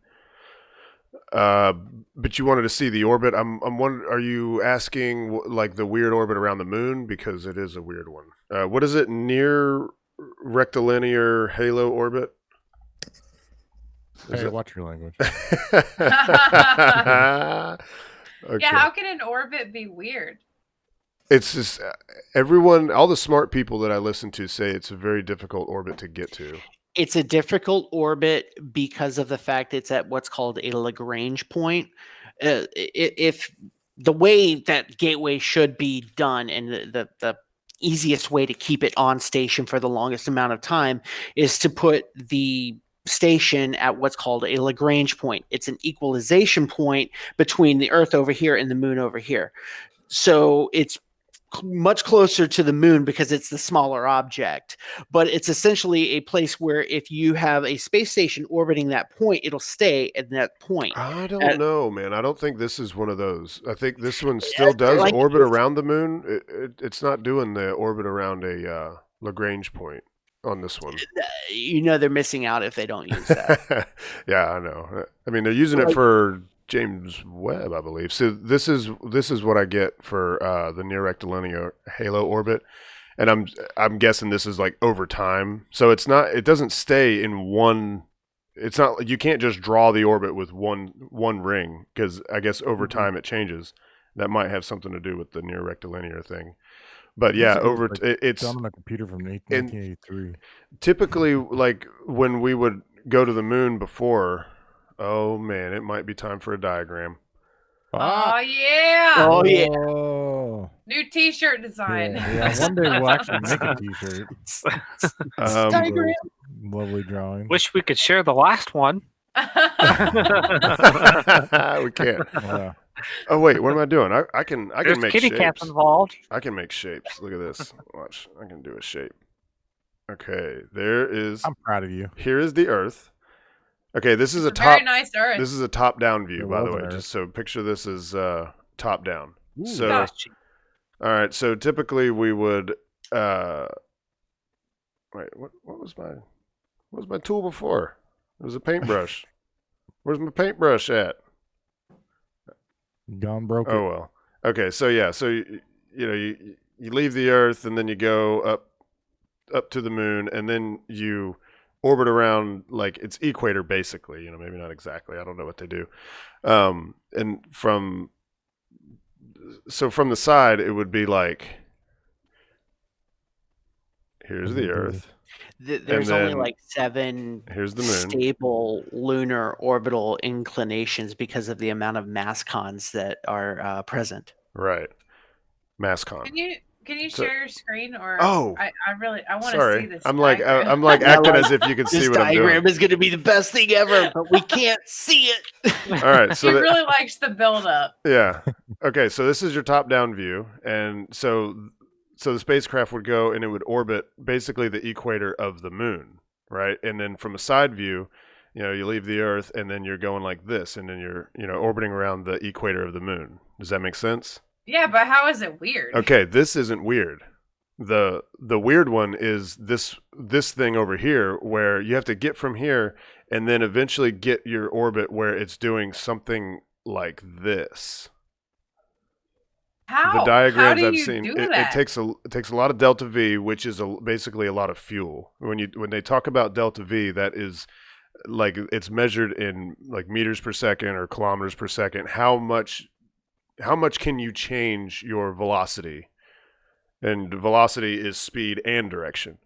But you wanted to see the orbit. I'm wondering, are you asking like the weird orbit around the moon, because it is a weird one? What is it? Near rectilinear halo orbit? Hey, watch your language. Okay. Yeah, how can an orbit be weird? It's just all the smart people that I listen to say it's a very difficult orbit to get to. It's a difficult orbit because of the fact it's at what's called a Lagrange point. If the way that gateway should be done, and the easiest way to keep it on station for the longest amount of time, is to put the station at what's called a Lagrange point. It's an equalization point between the Earth over here and the moon over here. So it's much closer to the moon because it's the smaller object, but it's essentially a place where if you have a space station orbiting that point, it'll stay at that point. I don't know, man. I don't think this is one of those. I think this one still does orbit around the moon. It's not doing the orbit around a Lagrange point on this one. They're missing out if they don't use that. Yeah, I know. I mean, they're using it for James Webb, I believe. So this is what I get for the near rectilinear halo orbit, and I'm guessing this is like over time. So it doesn't stay in one. It's not, you can't just draw the orbit with one ring, because I guess over time it changes. That might have something to do with the near rectilinear thing. But yeah, it's on a computer from 1983. Typically, like when we would go to the moon before. Oh man, it might be time for a diagram. Oh yeah! Oh yeah! New T-shirt design. Yeah, one day we'll actually make a T-shirt. Diagram. Lovely drawing. Wish we could share the last one. We can't. Yeah. Oh wait, what am I doing? I can make kitty shapes. cats involved. I can make shapes. Look at this. Watch. I can do a shape. Okay, there is. I'm proud of you. Here is the Earth. Okay, this is a very nice Earth. This is a top-down view, by the way. Earth. Just so picture this as top-down. Ooh, so, gotcha. all right. So typically we would. Wait, what was my tool before? It was a paintbrush. Where's my paintbrush at? Gone broke. Oh well. Okay, so yeah, so you leave the Earth and then you go up to the moon, and then you orbit around like its equator, basically. Maybe not exactly. I don't know what they do. And from the side, it would be like, here's the Earth. There's only like 7 here's the moon. Stable lunar orbital inclinations because of the amount of mass cons that are present. Right. Mass con. Can you share your screen, or oh, I want to see this. I'm like acting as if you can see what I'm doing. This diagram is going to be the best thing ever, but we can't see it. All right, so he really likes the build up. Yeah. Okay, so this is your top-down view, and so the spacecraft would go and it would orbit basically the equator of the moon, right? And then from a side view, you leave the Earth and then you're going like this, and then you're orbiting around the equator of the moon. Does that make sense? Yeah, but how is it weird? Okay, this isn't weird. The weird one is this thing over here, where you have to get from here and then eventually get your orbit where it's doing something like this. How? The diagrams How do I've you seen, do it that? takes a lot of delta V, which is basically a lot of fuel. When they talk about delta V, that is like it's measured in like meters per second or kilometers per second. How much how much can you change your velocity? And velocity is speed and direction.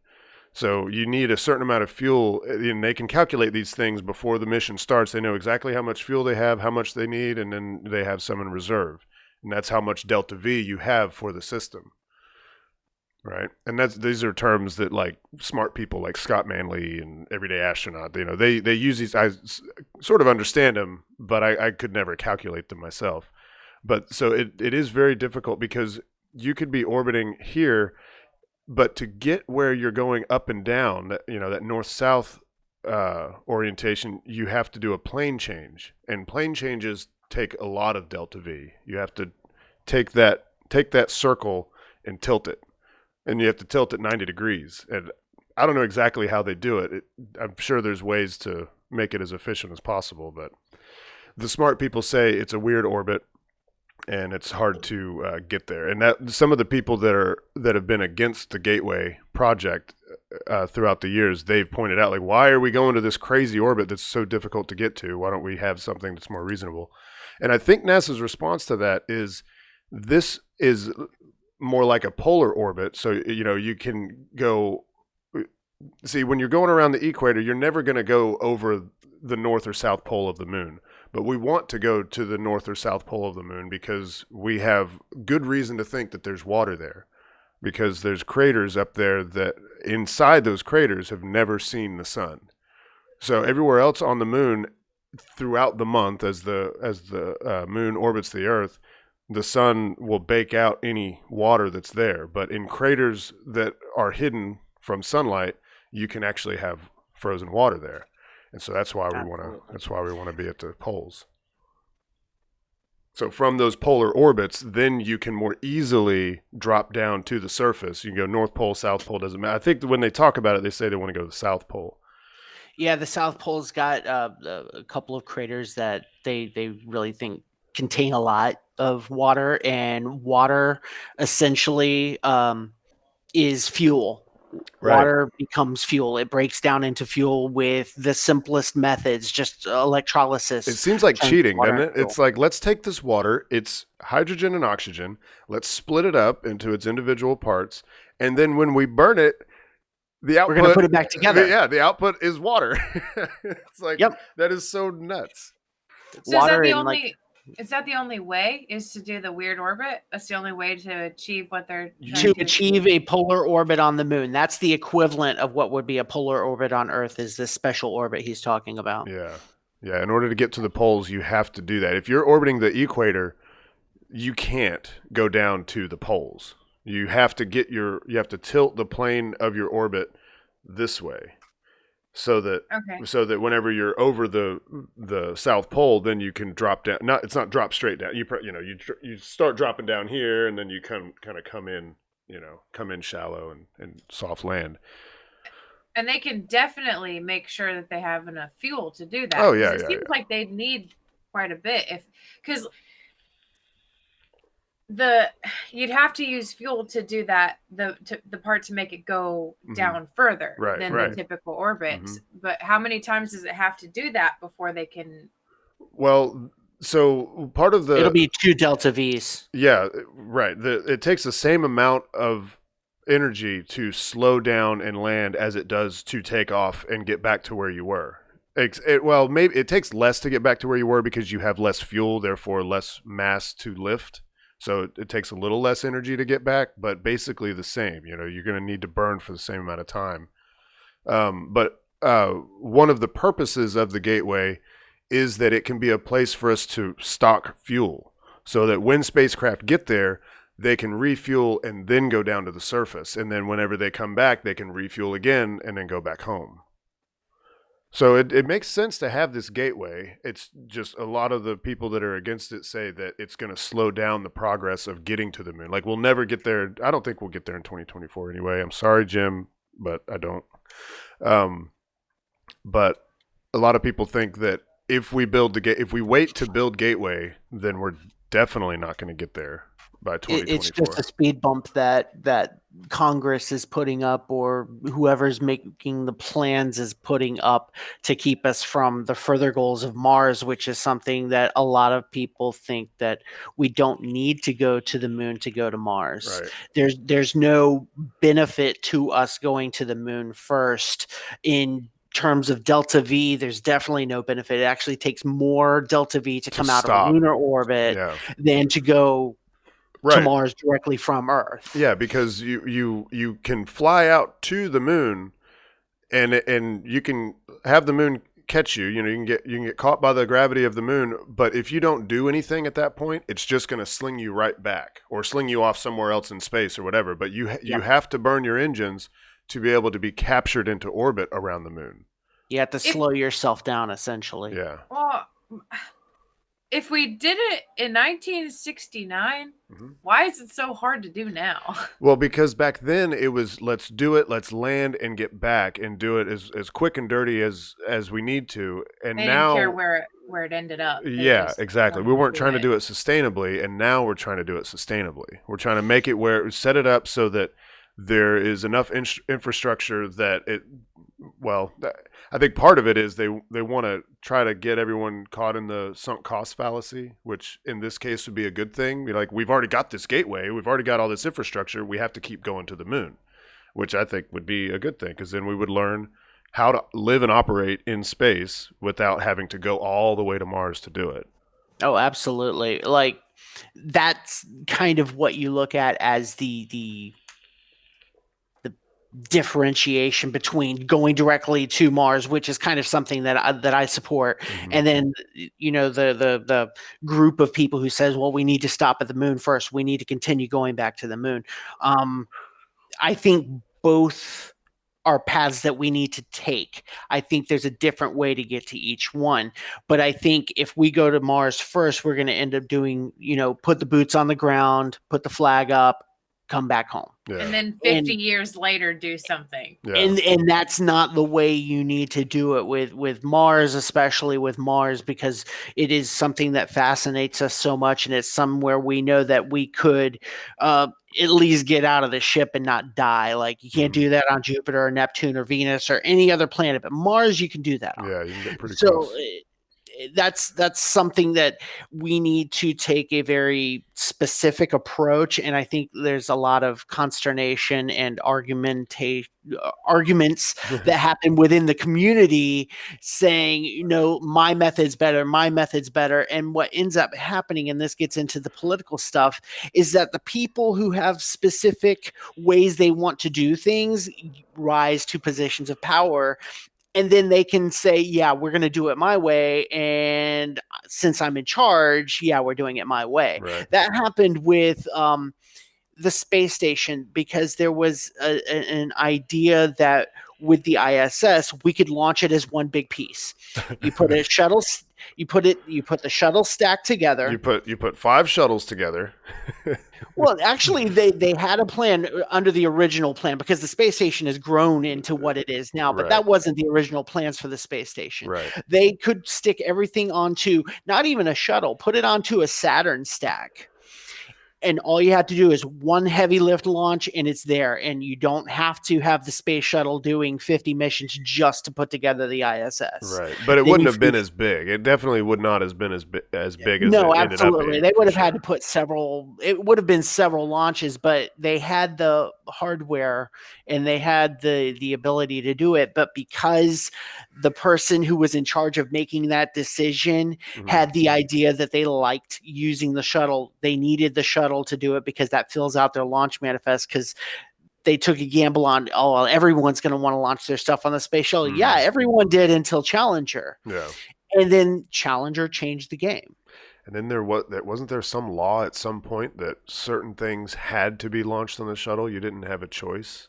So you need a certain amount of fuel, and they can calculate these things before the mission starts. They know exactly how much fuel they have, how much they need, and then they have some in reserve. And that's how much delta V you have for the system. Right? And these are terms that like smart people like Scott Manley and Everyday Astronaut, they use these. I sort of understand them, but I could never calculate them myself. But so it is very difficult because you could be orbiting here, but to get where you're going up and down, that north-south orientation, you have to do a plane change, and plane changes take a lot of delta V. You have to take that circle and tilt it, and you have to tilt it 90 degrees. And I don't know exactly how they do it. I'm sure there's ways to make it as efficient as possible, but the smart people say it's a weird orbit. And it's hard to get there. And that some of the people that have been against the Gateway project throughout the years, they've pointed out, like, why are we going to this crazy orbit that's so difficult to get to? Why don't we have something that's more reasonable? And I think NASA's response to that is this is more like a polar orbit. So, you can go – see, when you're going around the equator, you're never going to go over the north or south pole of the moon. But we want to go to the north or south pole of the moon because we have good reason to think that there's water there, because there's craters up there that inside those craters have never seen the sun. So everywhere else on the moon throughout the month, as the moon orbits the Earth, the sun will bake out any water that's there. But in craters that are hidden from sunlight, you can actually have frozen water there. And so that's why we want to be at the poles. So from those polar orbits, then you can more easily drop down to the surface. You can go North Pole, South Pole, doesn't matter. I think when they talk about it, they say they want to go to the South Pole. Yeah, the South Pole's got a couple of craters that they really think contain a lot of water, and water essentially is fuel. Right. Water becomes fuel. It breaks down into fuel with the simplest methods, just electrolysis. It seems like cheating, doesn't it? It's like, let's take this water, it's hydrogen and oxygen, let's split it up into its individual parts, and then when we burn it, the output, we're going to put it back together. Yeah, the output is water. It's like, yep. That is so nuts. So water is that the only way is to do the weird orbit? That's the only way to achieve what they're trying to achieve a polar orbit on the moon. That's the equivalent of what would be a polar orbit on Earth, is this special orbit he's talking about. Yeah. In order to get to the poles, you have to do that. If you're orbiting the equator, you can't go down to the poles. You have to tilt the plane of your orbit this way. So that whenever you're over the South Pole, then you can drop down. It's not drop straight down. You start dropping down here, and then you kind of come in shallow and soft land. And they can definitely make sure that they have enough fuel to do that. Oh yeah, it seems like they'd need quite a bit because you'd have to use fuel to do that the part to make it go down further than the typical orbits. But how many times does it have to do that before they can? Well, so part of it'll be 2 delta V's. Yeah, right. It takes the same amount of energy to slow down and land as it does to take off and get back to where you were. Maybe it takes less to get back to where you were because you have less fuel, therefore less mass to lift. So it takes a little less energy to get back, but basically the same. You're going to need to burn for the same amount of time. But one of the purposes of the Gateway is that it can be a place for us to stock fuel so that when spacecraft get there, they can refuel and then go down to the surface. And then whenever they come back, they can refuel again and then go back home. So it makes sense to have this gateway. It's just a lot of the people that are against it say that it's going to slow down the progress of getting to the moon. Like, we'll never get there. I don't think we'll get there in 2024 anyway. I'm sorry, Jim, but I don't. But a lot of people think that if we wait to build Gateway, then we're definitely not going to get there by 2024. It's just a speed bump that Congress is putting up, or whoever's making the plans is putting up to keep us from the further goals of Mars, which is something that a lot of people think that we don't need to go to the moon to go to Mars. Right. There's no benefit to us going to the moon first. In terms of delta V, there's definitely no benefit. It actually takes more delta V to come out of a lunar orbit than to go to Mars directly from Earth. Yeah, because you can fly out to the moon, and you can have the moon catch you. You know, you can get caught by the gravity of the moon, but if you don't do anything at that point, it's just going to sling you right back, or sling you off somewhere else in space or whatever. But you have to burn your engines to be able to be captured into orbit around the moon. You have to slow yourself down, essentially. Yeah. Well, if we did it in 1969, why is it so hard to do now? Well, because back then it was, let's do it, let's land and get back and do it as quick and dirty as we need to. And they now didn't care where it ended up. Yeah, exactly. We weren't trying to do it sustainably, and now we're trying to do it sustainably. We're trying to make it where set it up so that there is enough infrastructure that it. Well, I think part of it is they want to try to get everyone caught in the sunk cost fallacy, which in this case would be a good thing. Be like, we've already got this gateway, we've already got all this infrastructure, we have to keep going to the moon, which I think would be a good thing, because then we would learn how to live and operate in space without having to go all the way to Mars to do it. Oh, absolutely. Like, that's kind of what you look at as the differentiation between going directly to Mars, which is kind of something that I support, and then the group of people who says, well, we need to stop at the moon first, we need to continue going back to the moon. I think both are paths that we need to take. I think there's a different way to get to each one, but I think if we go to Mars first, we're going to end up doing, put the boots on the ground, put the flag up, come back home. Yeah. And then 50 years later do something. Yeah. And that's not the way you need to do it with Mars, especially with Mars, because it is something that fascinates us so much, and it's somewhere we know that we could at least get out of the ship and not die. Like, you can't do that on Jupiter or Neptune or Venus or any other planet, but Mars you can do that on. Yeah, you can get pretty close. That's something that we need to take a very specific approach, and I think there's a lot of consternation and arguments that happen within the community saying, my method's better, and what ends up happening, and this gets into the political stuff, is that the people who have specific ways they want to do things rise to positions of power. And then they can say, yeah, we're going to do it my way. And since I'm in charge, yeah, we're doing it my way. Right. That happened with the space station, because there was an idea that with the ISS, we could launch it as one big piece. You put a shuttle, you put the shuttle stack together. You put 5 shuttles together. Well, actually, they had a plan under the original plan, because the space station has grown into what it is now, but that wasn't the original plans for the space station. Right. They could stick everything onto not even a shuttle, put it onto a Saturn stack. And all you have to do is one heavy lift launch, and it's there. And you don't have to have the space shuttle doing 50 missions just to put together the ISS. Right, but it wouldn't have been as big. It definitely would not have been as big as no, it ended up absolutely. being. They would have had to put several. It would have been several launches, but they had the hardware and they had the ability to do it. But because the person who was in charge of making that decision had the idea that they liked using the shuttle, they needed the shuttle to do it because that fills out their launch manifest, because they took a gamble on, everyone's going to want to launch their stuff on the space shuttle. Yeah, everyone did until Challenger. Yeah. And then Challenger changed the game. And then wasn't there some law at some point that certain things had to be launched on the shuttle? You didn't have a choice?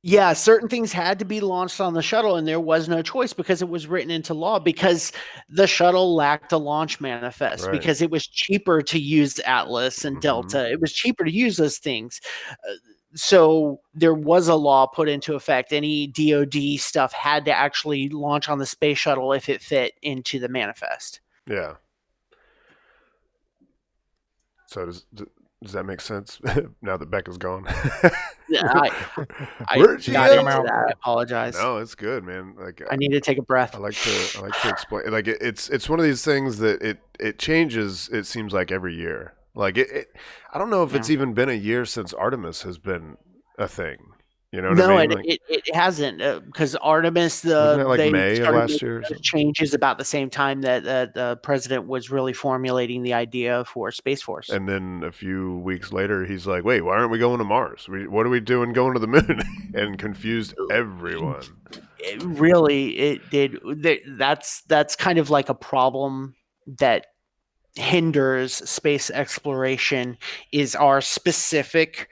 Yeah, certain things had to be launched on the shuttle, and there was no choice because it was written into law, because the shuttle lacked a launch manifest, because it was cheaper to use Atlas and Delta. It was cheaper to use those things. So there was a law put into effect. Any DoD stuff had to actually launch on the space shuttle if it fit into the manifest. Yeah. So does that make sense now that Becca's gone? Yeah, I Where'd she got go? into that. I apologize. No, it's good, man. Like I need to take a breath. I like to explain. Like it's one of these things that it changes. It seems like every year. Like I don't know if it's even been a year since Artemis has been a thing. You know what I mean? It hasn't, because Artemis, wasn't it like they May of started last making year or those something? changes about the same time that the president was really formulating the idea for Space Force. And then a few weeks later, he's like, "Wait, why aren't we going to Mars? What are we doing going to the moon?" And confused everyone. It did. That's kind of like a problem that hinders space exploration is our specific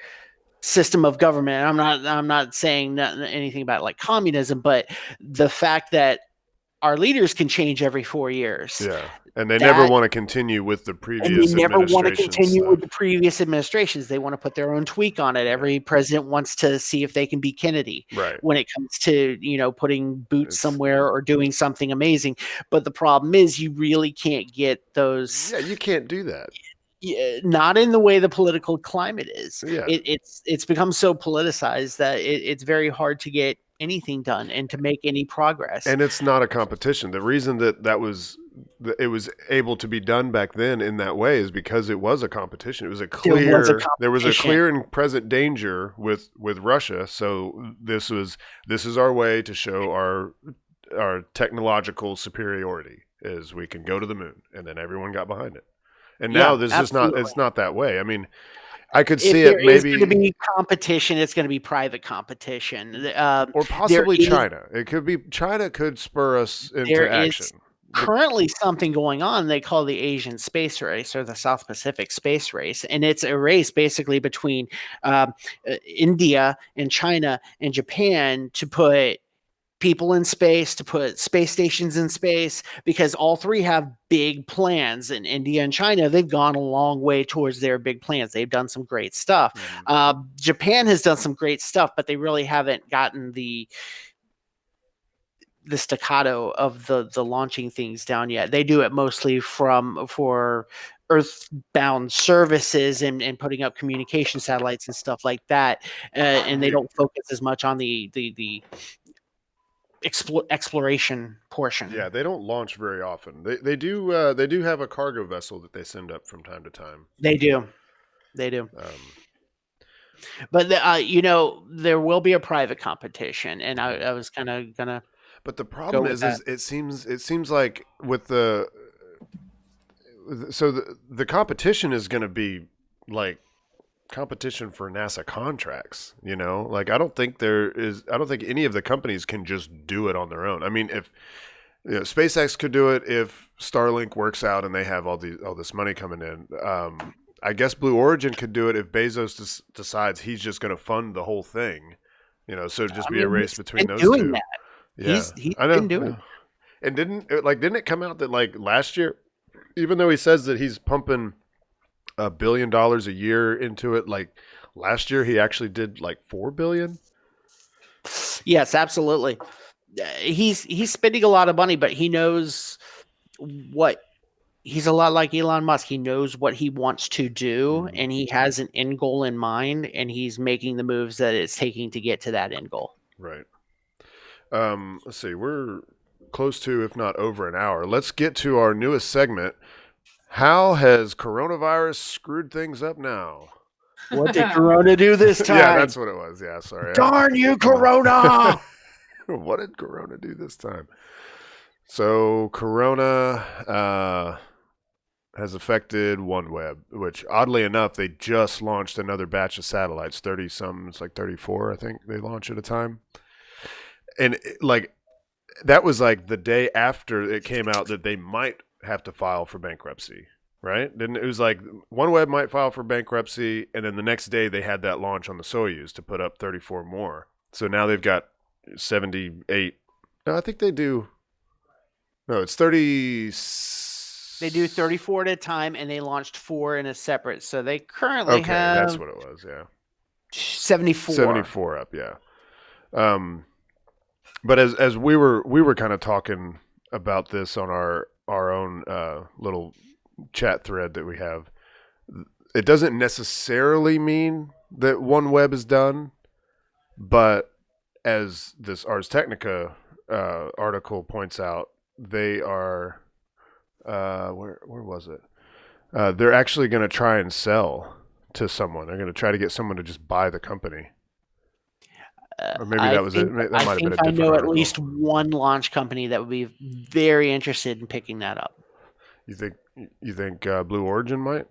system of government. I'm not saying anything about like communism, but the fact that our leaders can change every 4 years. Yeah, and they never want to continue with the previous. And they never want to continue stuff. with the previous administrations. They want to put their own tweak on it. Every president wants to see if they can be Kennedy. Right. When it comes to putting boots somewhere or doing something amazing, but the problem is you really can't get those. Yeah, you can't do that. Not in the way the political climate is. Yeah. It's become so politicized that it's very hard to get anything done and to make any progress. And it's not a competition. The reason that it was able to be done back then in that way is because it was a competition. It was there was a clear and present danger with Russia. So this is our way to show our technological superiority is we can go to the moon, and then everyone got behind it. And now there's absolutely. it's not that way. I mean, I could see if it maybe. If there is going to be competition, it's going to be private competition. Or possibly China. It could be China could spur us into action. Currently something going on they call the Asian Space Race or the South Pacific Space Race. And it's a race basically between India and China and Japan to put people in space, to put space stations in space, because all three have big plans. In India and China, they've gone a long way towards their big plans. They've done some great stuff. Japan has done some great stuff, but they really haven't gotten the staccato of the launching things down yet. They do it mostly for earthbound services and putting up communication satellites and stuff like that. And they don't focus as much on the exploration portion. Yeah, they don't launch very often. They do have a cargo vessel that they send up from time to time. They do. But there will be a private competition, and I was kind of gonna. But the problem is it seems like with the competition is going to be like competition for NASA contracts, like I don't think any of the companies can just do it on their own. I mean, if SpaceX could do it, if Starlink works out and they have all this money coming in, I guess Blue Origin could do it if Bezos decides he's just going to fund the whole thing, so it'd just be a race between those two. That. Yeah, he's been doing that. And didn't it come out that like last year, even though he says that he's pumping $1 billion a year into it, like last year he actually did like $4 billion. Yes, absolutely. He's spending a lot of money, but he knows what he's a lot like Elon Musk. He knows what he wants to do, and he has an end goal in mind, and he's making the moves that it's taking to get to that end goal. Right. Let's see. We're close to, if not over an hour. Let's get to our newest segment. How has coronavirus screwed things up now? What did Corona do this time? Yeah, that's what it was. Yeah, sorry. Darn you, Corona! What did Corona do this time? So Corona has affected OneWeb, which oddly enough, they just launched another batch of satellites, 30-some, it's like 34, I think they launch at a time. And that was like the day after it came out that they might have to file for bankruptcy, right? Then it was like OneWeb might file for bankruptcy, and then the next day they had that launch on the Soyuz to put up 34 more. So now they've got 78. No, I think they do. No, it's 30. They do 34 at a time, and they launched 4 in a separate. So they currently have. That's what it was. Yeah, 74. 74 up. Yeah. But as we were kind of talking about this on our own little chat thread that we have, it doesn't necessarily mean that OneWeb is done, but as this Ars Technica article points out, they are where was it? They're actually going to try and sell to someone. They're going to try to get someone to just buy the company. Or maybe that was it. That might have been a different I know article. at least one launch company that would be very interested in picking that up. You think Blue Origin might?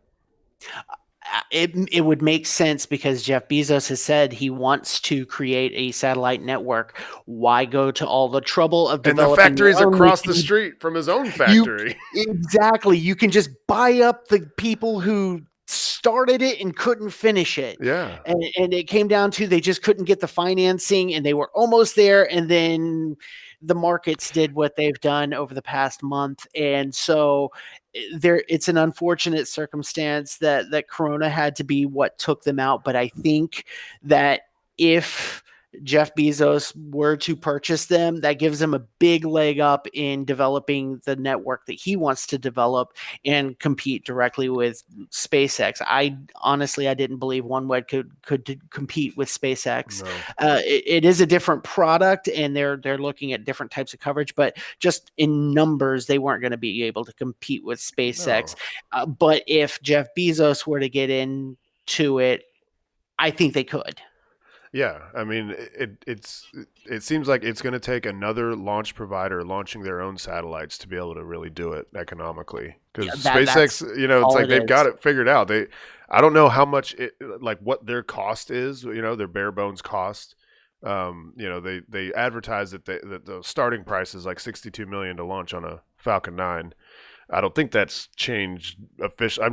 It would make sense because Jeff Bezos has said he wants to create a satellite network. Why go to all the trouble of And developing? the factory's your own across the machine? street from his own factory. Exactly. You can just buy up the people who started it and couldn't finish it. Yeah. And it came down to they just couldn't get the financing and they were almost there. And then the markets did what they've done over the past month. And so it's an unfortunate circumstance that Corona had to be what took them out. But I think that if Jeff Bezos were to purchase them, that gives him a big leg up in developing the network that he wants to develop and compete directly with SpaceX. I didn't believe OneWeb could compete with SpaceX. No. It is a different product, and they're looking at different types of coverage, but just in numbers, they weren't going to be able to compete with SpaceX. No. But if Jeff Bezos were to get into it, I think they could. Yeah, I mean, it seems like it's going to take another launch provider launching their own satellites to be able to really do it economically. Because SpaceX, it's like they've got it figured out. I don't know how much what their cost is. Their bare bones cost. They advertise that the starting price is like $62 million to launch on a Falcon 9. I don't think that's changed officially.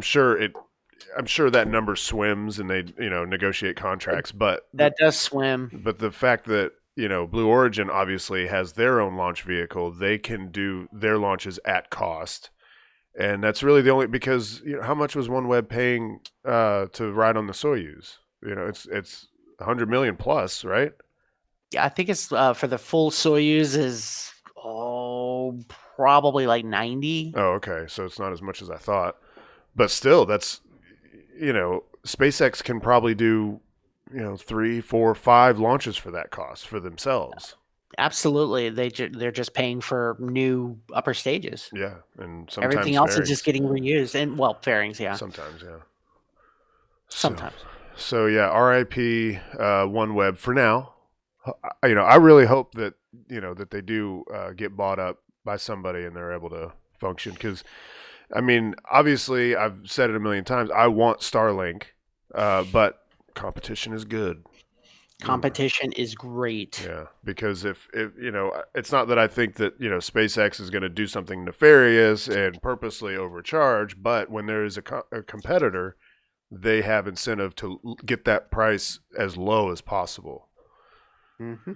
I'm sure that number swims and they, negotiate contracts, but that does swim. But the fact that, Blue Origin obviously has their own launch vehicle, they can do their launches at cost. And that's really the only, because, how much was OneWeb paying to ride on the Soyuz? It's 100 million plus, right? Yeah, I think it's for the full Soyuz is probably like 90. Oh, okay. So it's not as much as I thought. But still, that's, SpaceX can probably do, 3, 4, 5 launches for that cost for themselves. Absolutely. They're just paying for new upper stages. Yeah. And sometimes everything else fairings. is just getting reused. And fairings, yeah. Sometimes, yeah. Sometimes. So yeah, RIP OneWeb for now. I really hope that, that they do get bought up by somebody and they're able to function, because obviously, I've said it a million times, I want Starlink, but competition is good. Competition is great. Yeah, because if it's not that I think that, SpaceX is going to do something nefarious and purposely overcharge, but when there is a competitor, they have incentive to get that price as low as possible. Mm-hmm.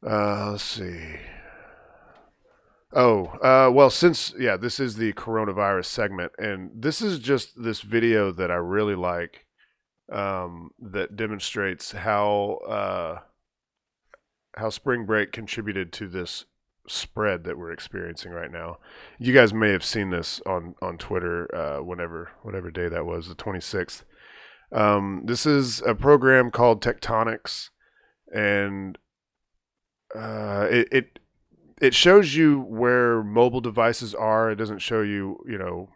Let's see. Well, since this is the coronavirus segment, and this is just this video that I really like, that demonstrates how spring break contributed to this spread that we're experiencing right now. You guys may have seen this on Twitter, whatever day that was, the 26th. This is a program called Tectonics, and it shows you where mobile devices are. It doesn't show you,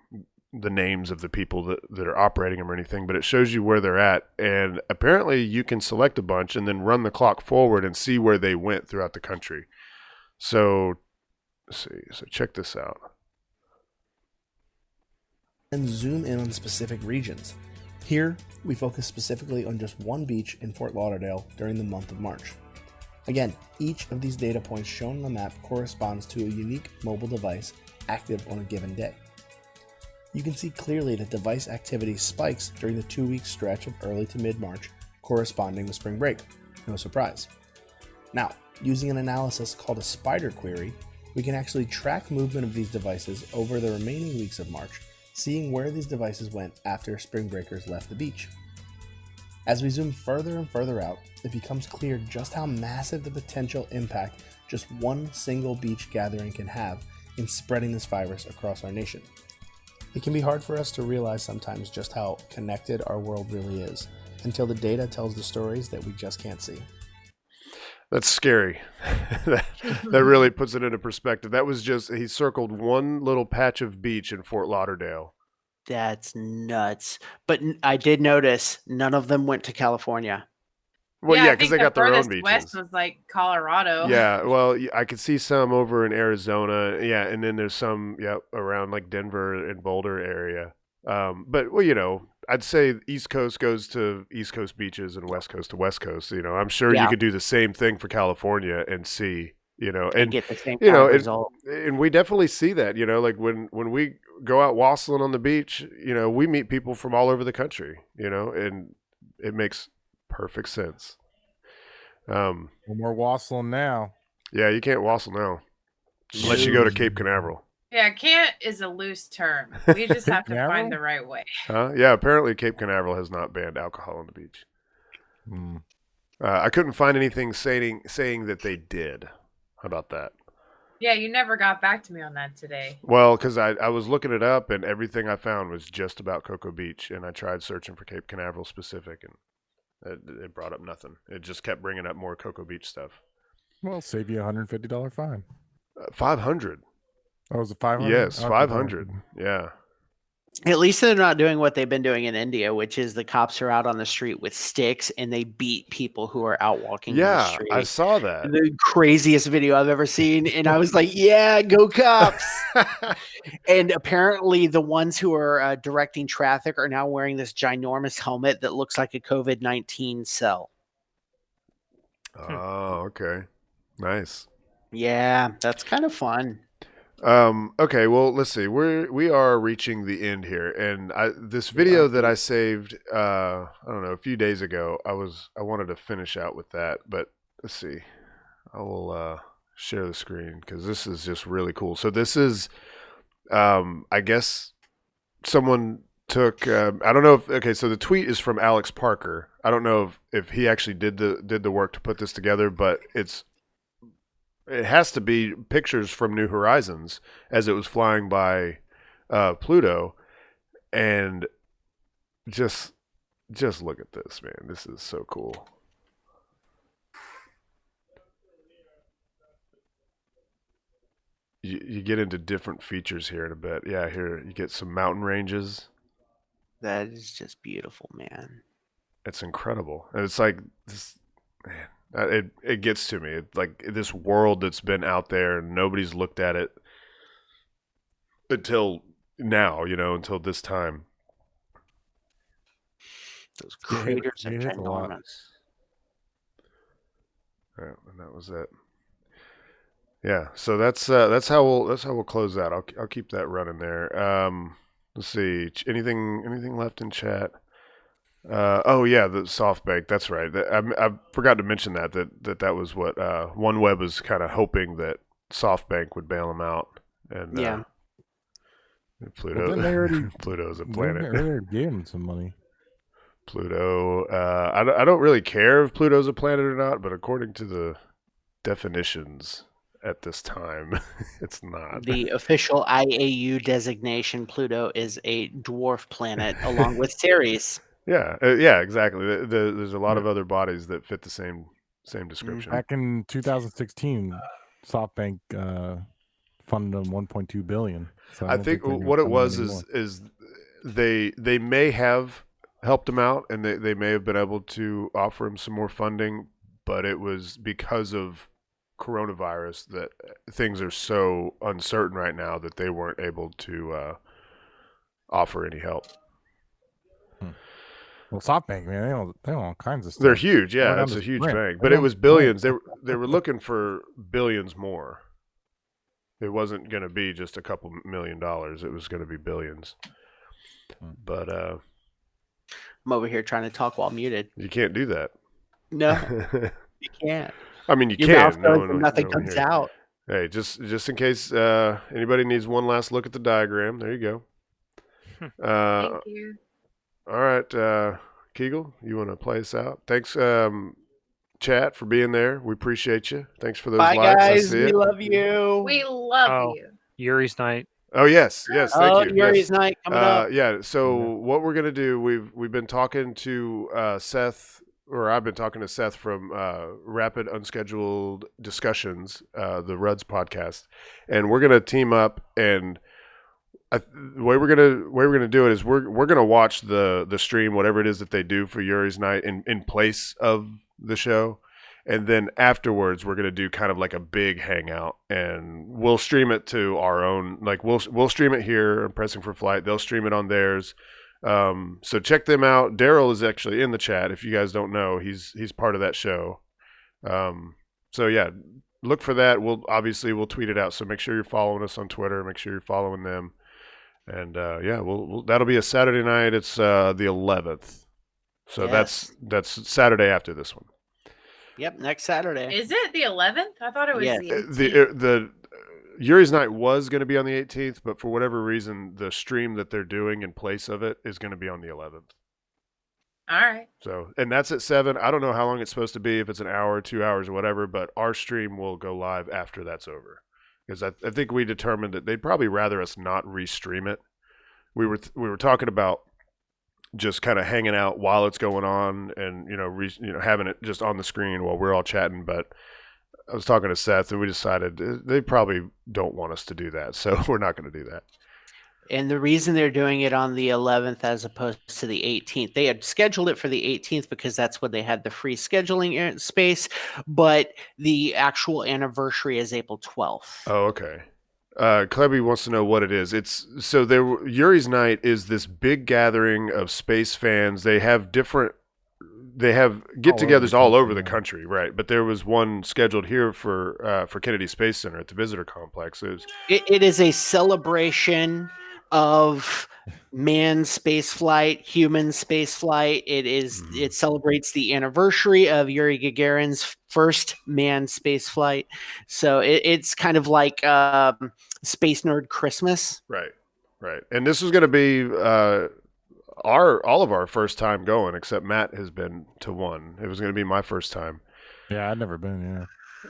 the names of the people that are operating them or anything, but it shows you where they're at. And apparently you can select a bunch and then run the clock forward and see where they went throughout the country. So, let's see. So check this out. And zoom in on specific regions. Here, we focus specifically on just one beach in Fort Lauderdale during the month of March. Again, each of these data points shown on the map corresponds to a unique mobile device active on a given day. You can see clearly that device activity spikes during the 2-week stretch of early to mid-March, corresponding with spring break. No surprise. Now, using an analysis called a spider query, we can actually track movement of these devices over the remaining weeks of March, seeing where these devices went after spring breakers left the beach. As we zoom further and further out, it becomes clear just how massive the potential impact just one single beach gathering can have in spreading this virus across our nation. It can be hard for us to realize sometimes just how connected our world really is until the data tells the stories that we just can't see. That's scary. that really puts it into perspective. That was just, he circled one little patch of beach in Fort Lauderdale. That's nuts. But I did notice none of them went to California. Well, I yeah, because think they got the their own furthest beaches. west was like Colorado. Yeah, well, I could see some over in Arizona. Yeah, and then there's some, around like Denver and Boulder area. But, well, you know, I'd say East Coast goes to East Coast beaches and West Coast to West Coast. You know, I'm sure you could do the same thing for California and see, you know, and get the same you know, result. and we definitely see that, you know, like when we go out wassailing on the beach, you know, we meet people from all over the country, you know, and it makes perfect sense. No more wassailing now. Yeah, you can't wassail now unless you go to Cape Canaveral. Yeah, can't is a loose term. We just have to find the right way. Yeah, apparently Cape Canaveral has not banned alcohol on the beach. I couldn't find anything saying that they did. How about that? Yeah, you never got back to me on that today. Well, because I was looking it up, and everything I found was just about Cocoa Beach, and I tried searching for Cape Canaveral specific, and it brought up nothing. It just kept bringing up more Cocoa Beach stuff. Well, save you $150 fine. 500. Oh, was it 500? Yes, 500. Yeah. At least they're not doing what they've been doing in India, which is the cops are out on the street with sticks and they beat people who are out walking in the street. I saw that. The craziest video I've ever seen. And I was like, yeah, go cops. And apparently the ones who are directing traffic are now wearing this ginormous helmet that looks like a COVID-19 cell. Oh, okay. Nice. Yeah, that's kind of fun. Okay, well, let's see. We are reaching the end here, and this video that I saved, I don't know, a few days ago. I wanted to finish out with that, but let's see. I will share the screen because this is just really cool. So this is, I guess, someone took. I don't know if. Okay, so the tweet is from Alex Parker. I don't know if he actually did the work to put this together, but it has to be pictures from New Horizons as it was flying by Pluto, and just look at this, man. This is so cool. You get into different features here in a bit. Yeah, here you get some mountain ranges. That is just beautiful, man. It's incredible, and it's like this, man. It gets to me. It's like this world that's been out there and nobody's looked at it until now, you know, until this time. Those craters are ginormous. All right, and that was it. Yeah, so that's how we'll close that. I'll keep that running there. Let's see. Anything left in chat? Oh yeah, the SoftBank. That's right. I forgot to mention that was what OneWeb was kind of hoping that SoftBank would bail them out, and Pluto. Well, Pluto's a planet. They already gave them some money. Pluto. I don't really care if Pluto's a planet or not, but according to the definitions at this time, it's not. The official IAU designation, Pluto is a dwarf planet along with Ceres. Yeah, exactly. There's a lot of other bodies that fit the same description. Back in 2016, SoftBank funded them $1.2 billion. So I think what it was is they may have helped him out, and they may have been able to offer him some more funding, but it was because of coronavirus that things are so uncertain right now that they weren't able to offer any help. Well, SoftBank, man, they own all kinds of stuff. They're huge, yeah. It's a huge bank, but it was billions. They were looking for billions more. It wasn't going to be just a couple $1 million. It was going to be billions. But I'm over here trying to talk while muted. You can't do that. No, you can't. I mean, you Your can. mouth goes and nothing comes out. Hey, just in case anybody needs one last look at the diagram, there you go. Thank you. All right, Kegel, you want to play us out? Thanks, chat, for being there. We appreciate you. Thanks for those Bye, likes. guys. I see We it. love you. We love you. Yuri's night. Oh yes, thank you. Yuri's night coming up. Yeah. So what we're gonna do? We've been talking to Seth, or I've been talking to Seth from Rapid Unscheduled Discussions, the Ruds podcast, and we're gonna team up. And the way we're gonna do it is we're gonna watch the stream, whatever it is that they do for Yuri's night, in place of the show. And then afterwards, we're gonna do kind of like a big hangout, and we'll stream it to our own. Like we'll stream it here on Pressing for Flight. They'll stream it on theirs. So check them out. Daryl is actually in the chat. If you guys don't know, he's part of that show. So yeah, look for that. We'll tweet it out. So make sure you're following us on Twitter. Make sure you're following them. And yeah, that'll be a Saturday night. It's the 11th. So Yes. that's Saturday after this one. Yep, next Saturday. Is it the 11th? I thought it was Yeah. the 18th. The Yuri's night was going to be on the 18th, but for whatever reason, the stream that they're doing in place of it is going to be on the 11th. All right. So, and that's at 7. I don't know how long it's supposed to be, if it's an hour, 2 hours, or whatever, but our stream will go live after that's over. Because I think we determined that they'd probably rather us not restream it. We were talking about just kind of hanging out while it's going on, and having it just on the screen while we're all chatting. But I was talking to Seth, and we decided they probably don't want us to do that, so we're not going to do that. And the reason they're doing it on the 11th as opposed to the 18th, they had scheduled it for the 18th because that's when they had the free scheduling space, but the actual anniversary is April 12th. Oh, okay. Klebby wants to know what it is. Yuri's night is this big gathering of space fans. They have get-togethers all over the country, right? But there was one scheduled here for Kennedy Space Center at the Visitor Complex. It is a celebration of manned space flight, human space flight. It celebrates the anniversary of Yuri Gagarin's first manned space flight. So it's kind of like Space Nerd Christmas. Right. And this is going to be all of our first time going, except Matt has been to one. It was going to be my first time. Yeah, I'd never been. Yeah.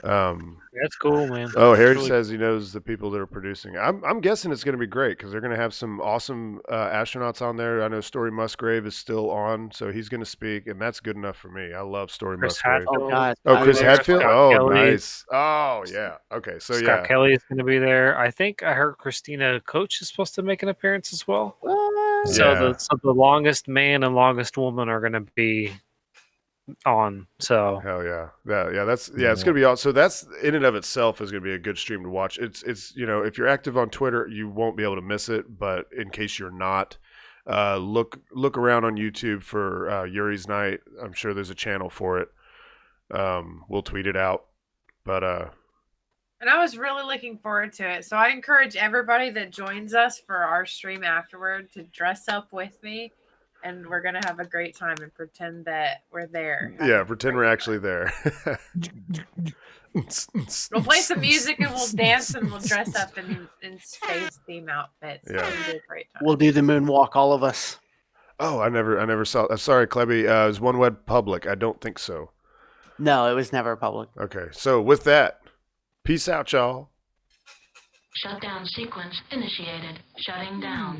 That's cool, man. Oh, Harry Really says he knows the people that are producing. I'm guessing it's going to be great because they're going to have some awesome astronauts on there. I know Story Musgrave is still on, so he's going to speak, and that's good enough for me. I love Story Chris Musgrave. Hadfield. Oh, God. Oh, Chris Hadfield? Scott Oh, Kelly. nice. Oh, yeah. Okay, so Scott Kelly is going to be there. I think I heard Christina Koch is supposed to make an appearance as well. What? Yeah. So the longest man and longest woman are going to be on. So Hell yeah. It's gonna be awesome. So that's in and of itself is gonna be a good stream to watch. It's if you're active on Twitter, you won't be able to miss it, but in case you're not, look around on YouTube for Yuri's night. I'm sure there's a channel for it. We'll tweet it out. But And I was really looking forward to it. So I encourage everybody that joins us for our stream afterward to dress up with me. And we're going to have a great time and pretend that we're there. yeah, pretend we're actually there. We'll play some music and we'll dance and we'll dress up in space theme outfits. Yeah. It'll be a great time. We'll do the moonwalk, all of us. Oh, I never saw. Sorry, Klebby. Is One Web public? I don't think so. No, it was never public. Okay, so with that, peace out, y'all. Shutdown sequence initiated. Shutting down.